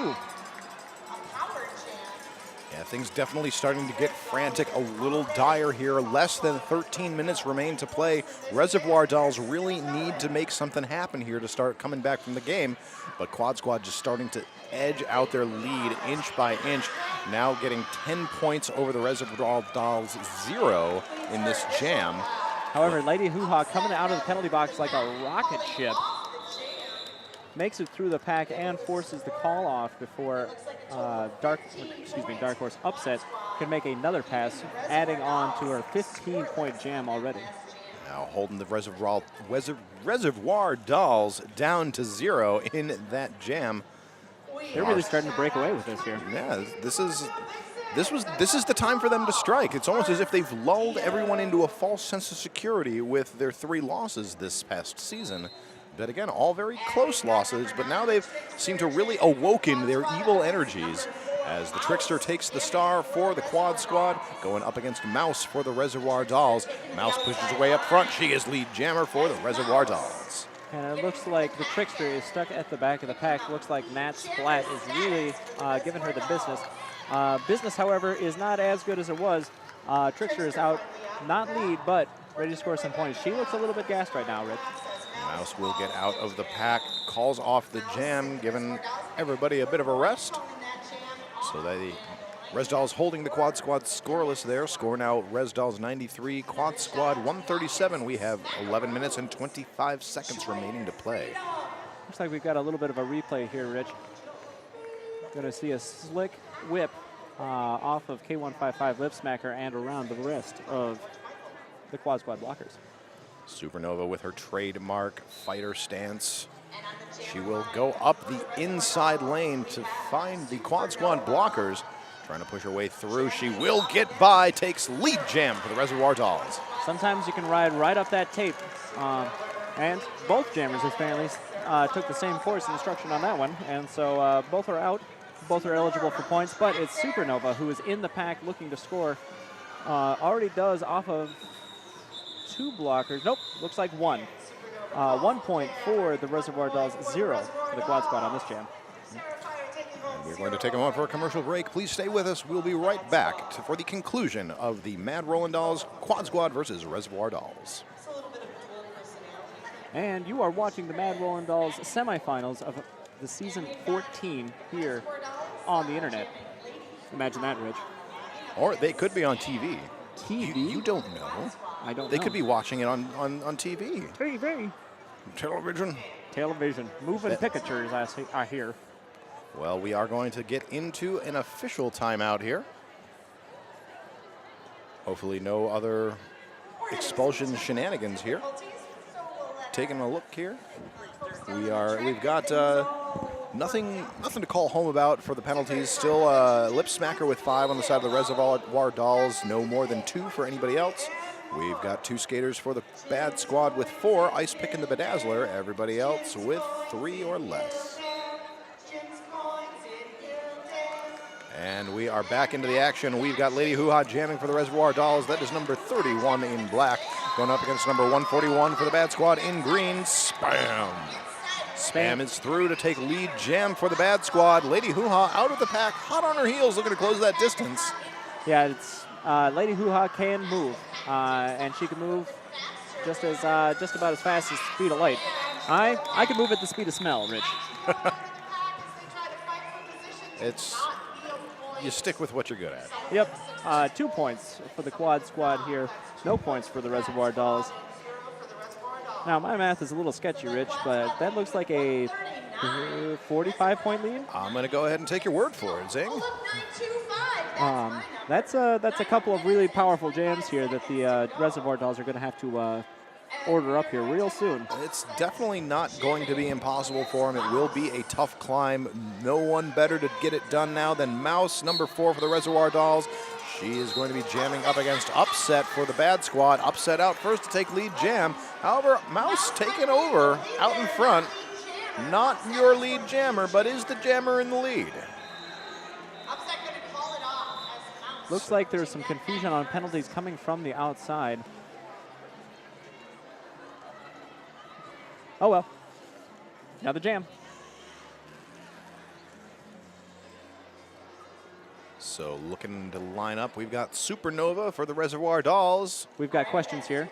Yeah, things definitely starting to get frantic, a little dire here. Less than 13 minutes remain to play. Reservoir Dolls really need to make something happen here to start coming back from the game. But Quad Squad just starting to edge out their lead inch by inch. Now getting 10 points over the Reservoir Dolls 0 in this jam. However, Lady Hoo-Ha coming out of the penalty box like a rocket ship. Makes it through the pack and forces the call off before Dark Horse Upset can make another pass, adding on to her 15-point jam already. Now holding the Reservoir Dolls down to 0 in that jam. They're really starting to break away with this here. Yeah, this is the time for them to strike. It's almost as if they've lulled everyone into a false sense of security with their 3 losses this past season. But again, all very close losses, but now they've seemed to really awoken their evil energies as the Trickster takes the star for the Quad Squad, going up against Mouse for the Reservoir Dolls. Mouse pushes away up front. She is lead jammer for the Reservoir Dolls. And it looks like the Trickster is stuck at the back of the pack. Looks like Nat Splat is really giving her the business. Business, however, is not as good as it was. Trickster is out, not lead, but ready to score some points. She looks a little bit gassed right now, Rich. Mouse will get out of the pack, calls off the jam, giving everybody a bit of a rest. So the Res Dolls holding the Quad Squad scoreless there. Score now Res Dolls 93, Quad Squad 137. We have 11 minutes and 25 seconds remaining to play. Looks like we've got a little bit of a replay here, Rich. Going to see a slick whip off of K155 Lip Smacker and around the rest of the Quad Squad blockers. Supernova with her trademark fighter stance. She will go up the inside lane to find the Quad Squad blockers. Trying to push her way through. She will get by, takes lead jam for the Reservoir Dolls. Sometimes you can ride right up that tape. And both jammers apparently took the same course instruction on that one. And so both are out. Both are eligible for points. But it's Supernova who is in the pack looking to score. Already does off of 2 blockers. Nope, looks like 1. 1 point for the Reservoir Dolls, 0 for the Quad Squad on this jam. We're going to take a moment for a commercial break. Please stay with us. We'll be right back for the conclusion of the Mad Rollin' Dolls Quad Squad versus Reservoir Dolls. And you are watching the Mad Rollin' Dolls semifinals of the season 14 here on the internet. Imagine that, Rich. Or they could be on TV. TV? You don't know. I don't know. They could be watching it on TV. TV. Television. Television. Moving pictures, I hear. Well, we are going to get into an official timeout here. Hopefully no other expulsion shenanigans here. Taking a look here. We've got nothing to call home about for the penalties. Still lip smacker with 5 on the side of the Reservoir Dolls. No more than 2 for anybody else. We've got 2 skaters for the bad squad with 4. Ice Pick and the Bedazzler. Everybody else with 3 or less. And we are back into the action. We've got Lady Hoo-Ha jamming for the Reservoir Dolls. That is number 31 in black. Going up against number 141 for the bad squad in green. Spam. Spam is through to take lead jam for the bad squad. Lady Hoo-Ha out of the pack, hot on her heels, looking to close that distance. Yeah, it's Lady Hoo-Ha can move, and she can move just about as fast as the speed of light. I can move at the speed of smell, Rich. You stick with what you're good at. Yep, 2 points for the quad squad here. No points for the Reservoir Dolls. Now, my math is a little sketchy, Rich, but that looks like a 45-point lead. I'm going to go ahead and take your word for it, Zing. That's a couple of really powerful jams here that the Reservoir Dolls are going to have to order up here real soon. It's definitely not going to be impossible for them. It will be a tough climb. No one better to get it done now than Mouse, number 4 for the Reservoir Dolls. She is going to be jamming up against Upset for the bad squad. Upset out first to take lead jam. However, Mouse taking over out in front. Not your lead jammer, but is the jammer in the lead. Looks like there's some confusion on penalties coming from the outside. Oh well. Another jam. So looking to line up, we've got Supernova for the Reservoir Dolls. We've got questions here.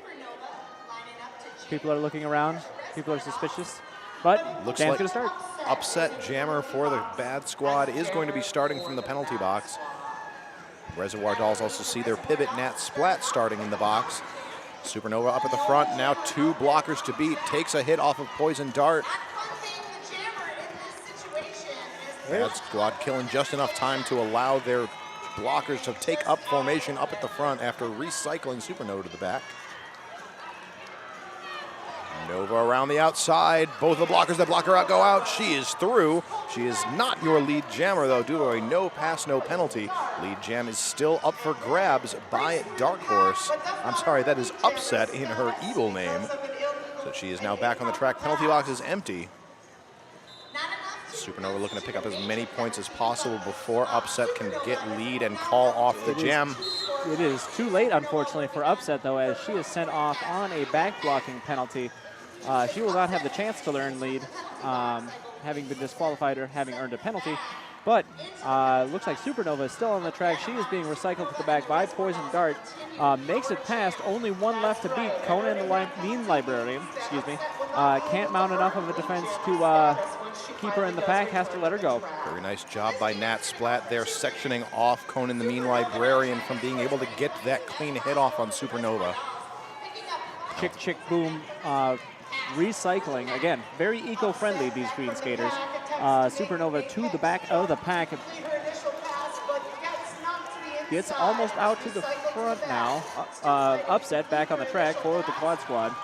People are looking around. People are suspicious. But looks jam's like going to start. Upset jammer for the bad squad is going to be starting from the penalty box. Reservoir Dolls also see their pivot Nat Splat starting in the box. Supernova up at the front, now 2 blockers to beat, takes a hit off of Poison Dart. Bad squad killing just enough time to allow their blockers to take up formation up at the front after recycling Supernova to the back. Nova around the outside. Both the blockers that block her out go out. She is through. She is not your lead jammer, though, due to a no pass, no penalty. Lead jam is still up for grabs by Dark Horse. I'm sorry, that is Upset in her evil name. So she is now back on the track. Penalty box is empty. Supernova looking to pick up as many points as possible before Upset can get lead and call off the jam. It is too late, unfortunately, for Upset, though, as she is sent off on a back blocking penalty. She will not have the chance to learn lead, having been disqualified or having earned a penalty. But looks like Supernova is still on the track. She is being recycled to the back by Poison Dart. Makes it past. Only 1 left to beat. Conan, the Mean Librarian, can't mount enough of a defense to keep her in the pack. Has to let her go. Very nice job by Nat Splat there, sectioning off Conan, the Mean Librarian, from being able to get that clean hit off on Supernova. Chick, chick, boom. Recycling, again, very eco-friendly, these green skaters. Supernova to the back of the pack. Gets almost out to the front now. Upset back on the track for the quad squad.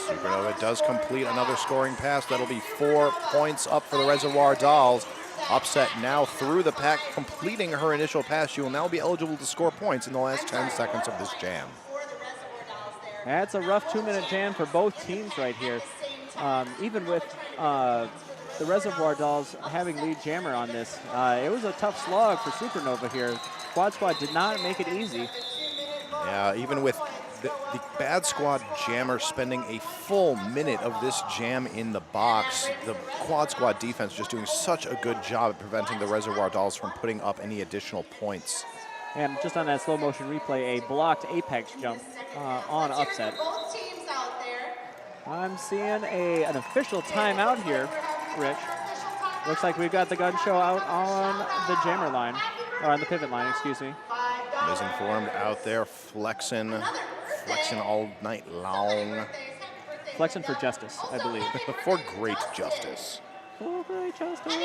Supernova does complete another scoring pass. That'll be 4 points up for the Reservoir Dolls. Upset now through the pack, completing her initial pass. She will now be eligible to score points in the last 10 seconds of this jam. That's a rough 2-minute jam for both teams right here. Even with the Reservoir Dolls having lead jammer on this, it was a tough slog for Supernova here. Quad Squad did not make it easy. Yeah, even with the bad squad jammer spending a full minute of this jam in the box, the quad squad defense just doing such a good job at preventing the Reservoir Dolls from putting up any additional points. And just on that slow motion replay, a blocked apex jump on Upset. I'm seeing an official timeout here, Rich. Looks like we've got the gun show out on the jammer line, or on the pivot line, excuse me. Misinformed out there, flexing all night long. Flexing for justice, I believe. For great justice. For great justice.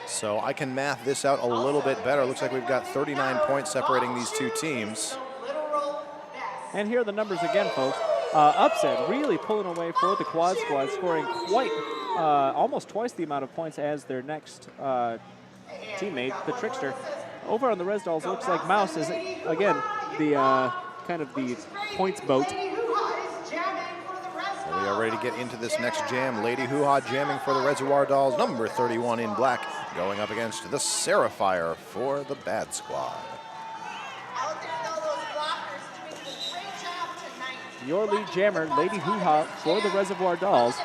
So I can math this out a little bit better. Looks like we've got 39 points separating these two teams. And here are the numbers again, folks. Upset really pulling away for the Quad Squad, scoring quite almost twice the amount of points as their next teammate, the Trickster. Over on the Res Dolls, looks like Mouse is, again, the kind of the points boat. We are ready to get into this next jam. Lady Hoo-Ha jamming for the Reservoir Dolls, number 31 in black, going up against the Seraphire for the Bad Squad. Your lead jammer, Lady Hoo-Ha for the Reservoir Dolls.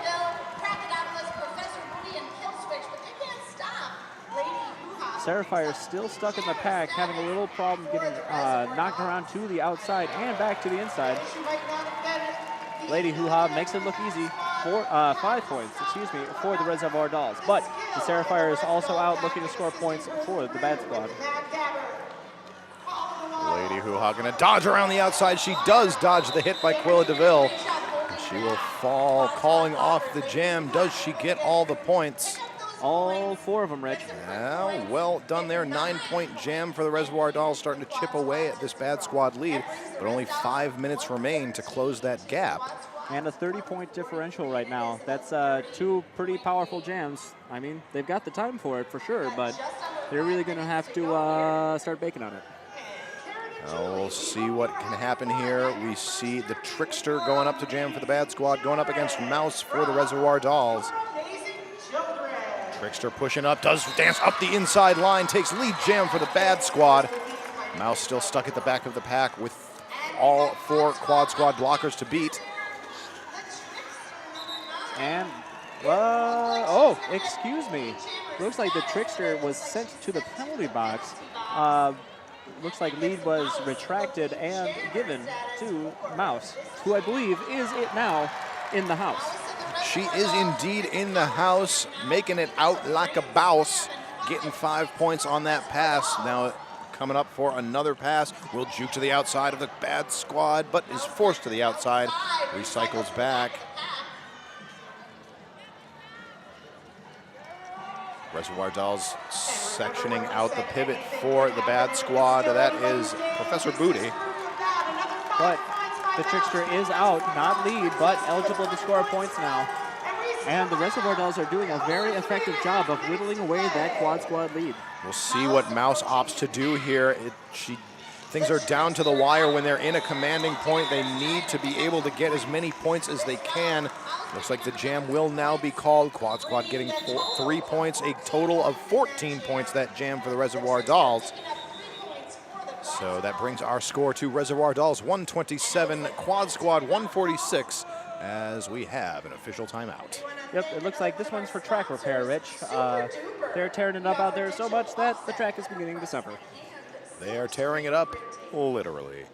Seraphire still stuck in the pack, having a little problem getting knocked around to the outside and back to the inside. Lady Hoo-Ha makes it look easy for 5 points, for the Reservoir Dolls. But the Seraphire is also out looking to score points for the Bad Squad. Lady Hoo-Ha gonna dodge around the outside. She does dodge the hit by Quilla DeVille. She will fall, calling off the jam. Does she get all the points? All 4 of them, Rich. Yeah, well done there. 9-point jam for the Reservoir Dolls, starting to chip away at this Bad Squad lead, but only 5 minutes remain to close that gap. And a 30-point differential right now. That's 2 pretty powerful jams. I mean, they've got the time for it for sure, but they're really going to have to start baking on it. We'll see what can happen here. We see the Trickster going up to jam for the Bad Squad, going up against Mouse for the Reservoir Dolls. Trickster pushing up, does dance up the inside line, takes lead jam for the Bad Squad. Mouse still stuck at the back of the pack with all 4 Quad Squad blockers to beat. And, excuse me. Looks like the Trickster was sent to the penalty box. Looks like lead was retracted and given to Mouse, who I believe is it now in the house. She is indeed in the house, making it out like a bouse, getting 5 points on that pass. Now coming up for another pass, will juke to the outside of the Bad Squad, but is forced to the outside, recycles back. Reservoir Dolls sectioning out the pivot for the Bad Squad. That is Professor Booty. But the Trickster is out, not lead, but eligible to score points now. And the Reservoir Dolls are doing a very effective job of whittling away that Quad Squad lead. We'll see what Mouse opts to do here. Things are down to the wire when they're in a commanding point. They need to be able to get as many points as they can. Looks like the jam will now be called. Quad Squad getting 3 points, a total of 14 points that jam for the Reservoir Dolls. So that brings our score to Reservoir Dolls 127, Quad Squad 146, as we have an official timeout. Yep, it looks like this one's for track repair, Rich. They're tearing it up out there so much that the track is beginning to suffer. They are tearing it up, literally.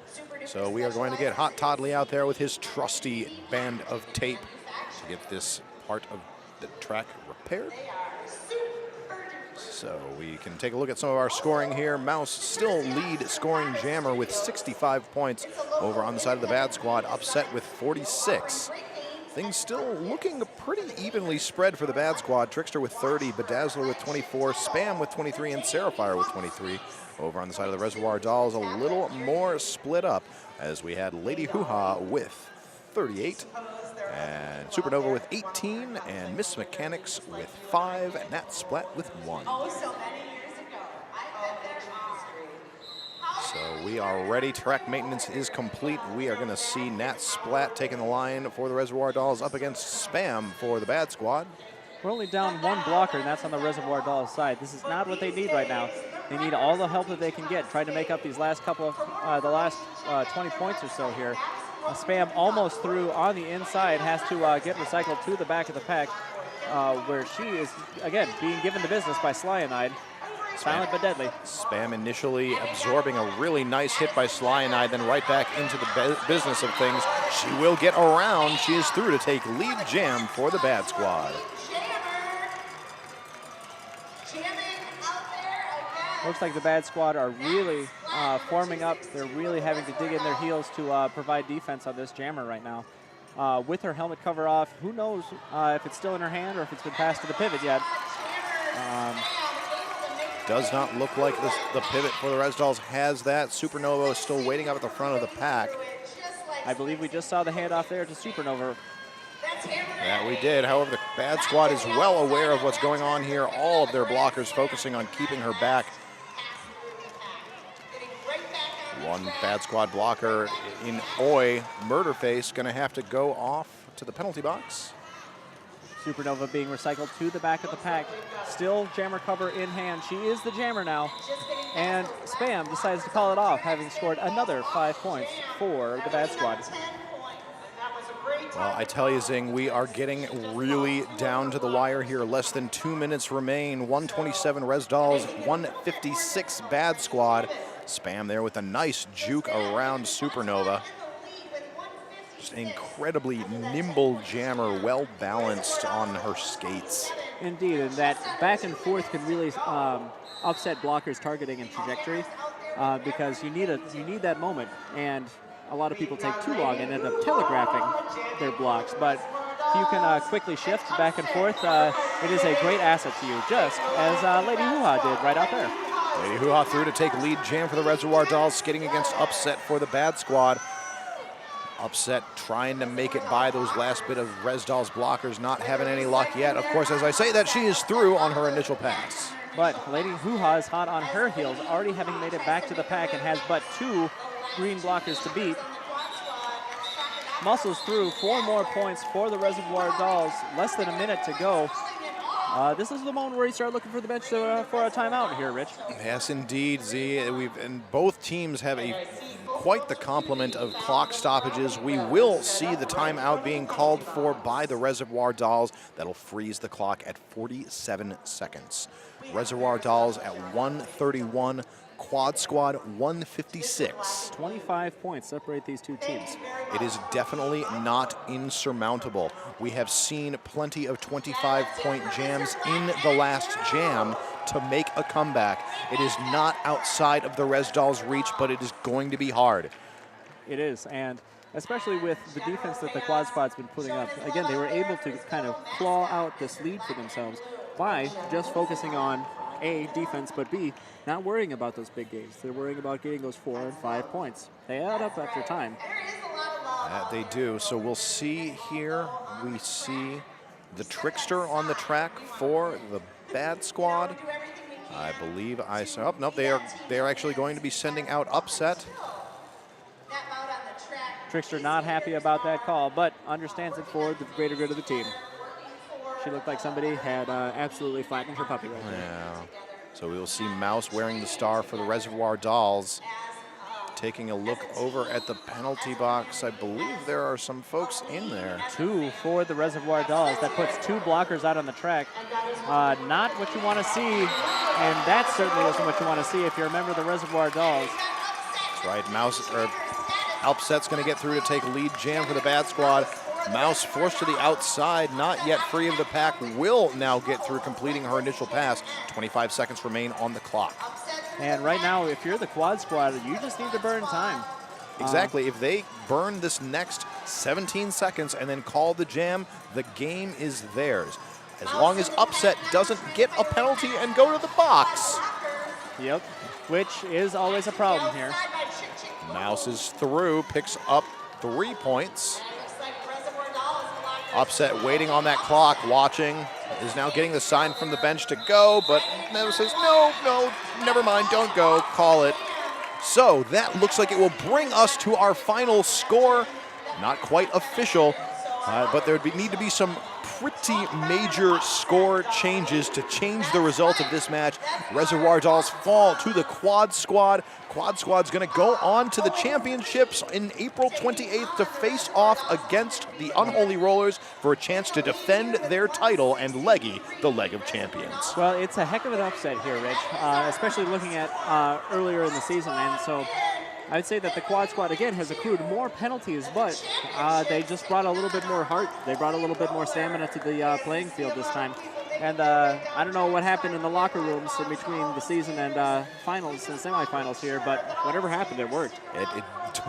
So we are going to get Hot Toddley out there with his trusty band of tape to get this part of the track repaired. So we can take a look at some of our scoring here. Mouse still lead scoring jammer with 65 points over on the side of the Bad Squad, Upset with 46. Things still looking pretty evenly spread for the Bad Squad. Trickster with 30, Bedazzler with 24, Spam with 23, and Seraphire with 23. Over on the side of the Reservoir Dolls, a little more split up as we had Lady Hoo-Ha with 38, and Supernova with 18, and Miss Mechanics with 5, and Nat Splat with 1. So we are ready. Track maintenance is complete. We are going to see Nat Splat taking the line for the Reservoir Dolls up against Spam for the Bad Squad. We're only down 1 blocker, and that's on the Reservoir Dolls side. This is not what they need right now. They need all the help that they can get, trying to make up these last couple of, the last 20 points or so here. Spam almost through on the inside, has to get recycled to the back of the pack, where she is, again, being given the business by Cyanide. Silent but deadly. Spam initially absorbing a really nice hit by Cyanide, then right back into the business of things. She will get around. She is through to take lead jam for the Bad Squad. Looks like the Bad Squad are really forming up. They're really having to dig in their heels to provide defense on this jammer right now. With her helmet cover off, who knows if it's still in her hand or if it's been passed to the pivot yet. Does not look like the pivot for the Res Dolls has that. Supernova is still waiting up at the front of the pack. I believe we just saw the handoff there to Supernova. Yeah, we did. However, the Bad Squad is well aware of what's going on here. All of their blockers focusing on keeping her back. One Bad Squad blocker in Oi, Murderface, going to have to go off to the penalty box. Supernova being recycled to the back of the pack. Still jammer cover in hand. She is the jammer now. And Spam decides to call it off, having scored another 5 points for the Bad Squad. Well, I tell you, Zing, we are getting really down to the wire here. Less than 2 minutes remain. 127 Res Dolls, 156 Bad Squad. Spam there with a nice juke around Supernova. Just an incredibly nimble jammer, well balanced on her skates. Indeed, and that back and forth can really upset blockers' targeting and trajectory because you need that moment, and a lot of people take too long and end up telegraphing their blocks. But if you can quickly shift back and forth, it is a great asset to you, just as Lady Hoo-Ha did right out there. Lady Hoo-Ha through to take lead jam for the Reservoir Dolls, skidding against Upset for the Bad Squad. Upset trying to make it by those last bit of Res Dolls blockers, not having any luck yet. Of course, as I say that, she is through on her initial pass. But Lady Hoo-Ha is hot on her heels, already having made it back to the pack and has but 2 green blockers to beat. Muscles through 4 more points for the Reservoir Dolls. Less than a minute to go. This is the moment where you start looking for the bench for a timeout here, Rich. Yes, indeed, Z. And both teams have quite the complement of clock stoppages. We will see the timeout being called for by the Reservoir Dolls. That'll freeze the clock at 47 seconds. Reservoir Dolls at 131. Quad Squad 156. 25 points separate these two teams. It is definitely not insurmountable. We have seen plenty of 25-point jams in the last jam to make a comeback. It is not outside of the Res Dolls' reach, but it is going to be hard. It is, and especially with the defense that the Quad Squad's been putting up. Again, they were able to kind of claw out this lead for themselves by just focusing on A, defense, but B, not worrying about those big games. They're worrying about getting those 4 and 5 points. They add up after time. They do. So we'll see here. We see the Trickster on the track for the Bad Squad. I believe I saw. Oh, no, they are actually going to be sending out Upset. Trickster not happy about that call, but understands it for the greater good of the team. She looked like somebody had absolutely flattened her puppy right there. Yeah. So we will see Mouse wearing the star for the Reservoir Dolls. Taking a look over at the penalty box, I believe there are some folks in there. 2 for the Reservoir Dolls. That puts 2 blockers out on the track. Not what you want to see, and that certainly isn't what you want to see if you're a member of the Reservoir Dolls. That's right. Upset's going to get through to take lead jam for the Bad Squad. Mouse forced to the outside, not yet free of the pack, will now get through, completing her initial pass. 25 seconds remain on the clock. And right now, if you're the Quad Squad, you just need to burn time. Exactly. If they burn this next 17 seconds and then call the jam, the game is theirs. As long as Upset doesn't get a penalty and go to the box. Yep, which is always a problem here. Mouse is through, picks up 3 points. Upset waiting on that clock, watching, is now getting the sign from the bench to go, but Memo says, no, never mind, don't go, call it. So that looks like it will bring us to our final score. Not quite official, but there would need to be some pretty major score changes to change the result of this match. Reservoir Dolls fall to the Quad Squad. Quad Squad's going to go on to the championships in April 28th to face off against the Unholy Rollers for a chance to defend their title and Leggy, the Leg of Champions. Well, it's a heck of an upset here, Rich, especially looking at earlier in the season. And so I would say that the Quad Squad, again, has accrued more penalties, but they just brought a little bit more heart. They brought a little bit more stamina to the playing field this time. And I don't know what happened in the locker rooms in between the season and finals and semifinals here, but whatever happened, it worked. It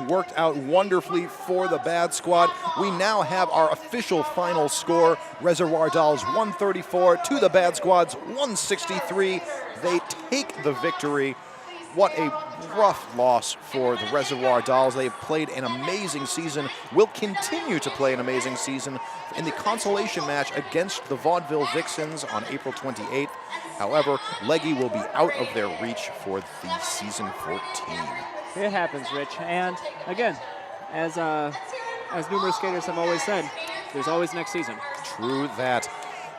worked out wonderfully for the Bad Squad. We now have our official final score. Reservoir Dolls 134 to the Bad Squad's 163. They take the victory. What a rough loss for the Reservoir Dolls. They've played an amazing season, will continue to play an amazing season in the consolation match against the Vaudeville Vixens on April 28th. However, Leggy will be out of their reach for the season 14. It happens, Rich. And again, as numerous skaters have always said, there's always next season. True that.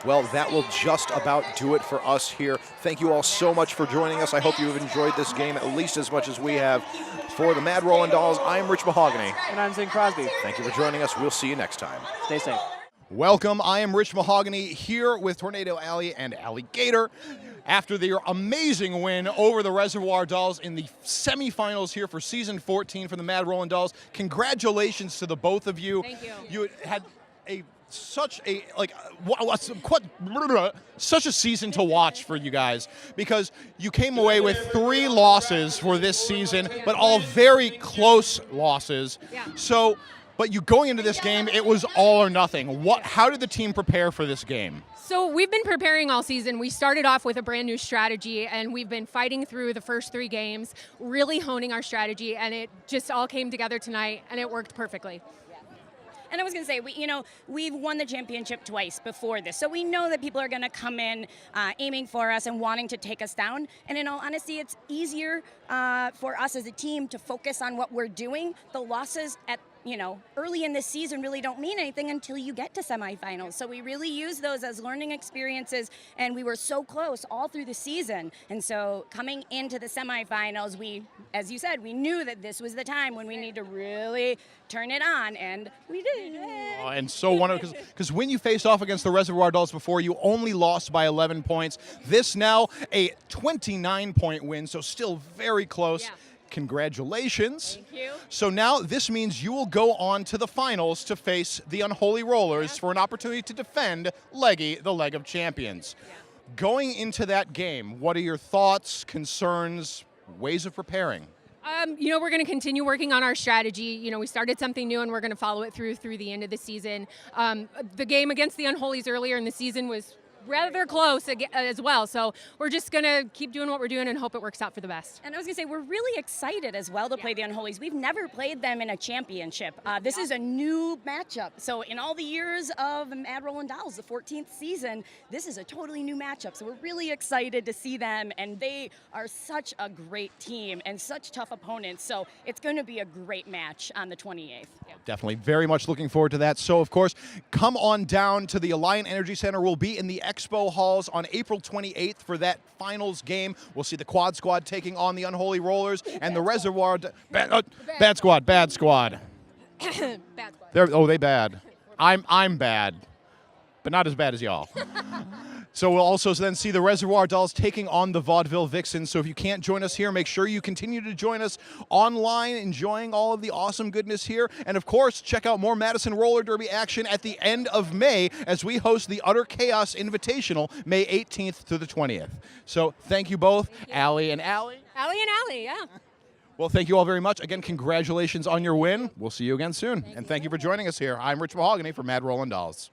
Well, that will just about do it for us here. Thank you all so much for joining us. I hope you have enjoyed this game at least as much as we have. For the Mad Rollin' Dolls, I'm Rich Mahogany. And I'm Zane Crosby. Thank you for joining us. We'll see you next time. Stay safe. Welcome. I am Rich Mahogany here with Tornado Alley and Alligator. After their amazing win over the Reservoir Dolls in the semifinals here for season 14 for the Mad Rollin' Dolls, congratulations to the both of you. Thank you. You had such a season to watch for you guys, because you came away with 3 losses for this season, but all very close losses. Yeah. So, but you going into this game, it was all or nothing. How did the team prepare for this game? So we've been preparing all season. We started off with a brand new strategy, and we've been fighting through the first 3 games, really honing our strategy, and it just all came together tonight, and it worked perfectly. And I was going to say, we've won the championship twice before this, so we know that people are going to come in aiming for us and wanting to take us down. And in all honesty, it's easier for us as a team to focus on what we're doing. The losses at early in this season really don't mean anything until you get to semifinals. So we really use those as learning experiences, and we were so close all through the season. And so coming into the semifinals, we, as you said, we knew that this was the time when we need to really turn it on, and we did. And so wonderful, because when you faced off against the Reservoir Dolls before, you only lost by 11 points. This now a 29-point win, so still very close. Yeah. Congratulations. Thank you. So now this means you will go on to the finals to face the Unholy Rollers for an opportunity to defend Leggy, the Leg of Champions. Yeah. Going into that game, what are your thoughts, concerns, ways of preparing? We're going to continue working on our strategy. We started something new, and we're going to follow it through the end of the season. The game against the Unholies earlier in the season was rather close as well. So we're just going to keep doing what we're doing and hope it works out for the best. And I was going to say, we're really excited as well to play the Unholies. We've never played them in a championship. This is a new matchup. So in all the years of Mad Rollin' Dolls, the 14th season, this is a totally new matchup. So we're really excited to see them, and they are such a great team and such tough opponents. So it's going to be a great match on the 28th. Yeah. Definitely very much looking forward to that. So, of course, come on down to the Alliant Energy Center. We'll be in the Expo Halls on April 28th for that finals game. We'll see the Quad Squad taking on the Unholy Rollers and the Reservoir... Bad Squad. Bad squad. They bad. I'm bad, but not as bad as y'all. So we'll also then see the Reservoir Dolls taking on the Vaudeville Vixens. So if you can't join us here, make sure you continue to join us online, enjoying all of the awesome goodness here. And of course, check out more Madison Roller Derby action at the end of May as we host the Utter Chaos Invitational, May 18th to the 20th. So thank you both, Allie and Allie. Allie and Allie, yeah. Well, thank you all very much. Again, congratulations on your win. We'll see you again soon. And thank you for joining us here. I'm Rich Mahogany for Mad Rollin' Dolls.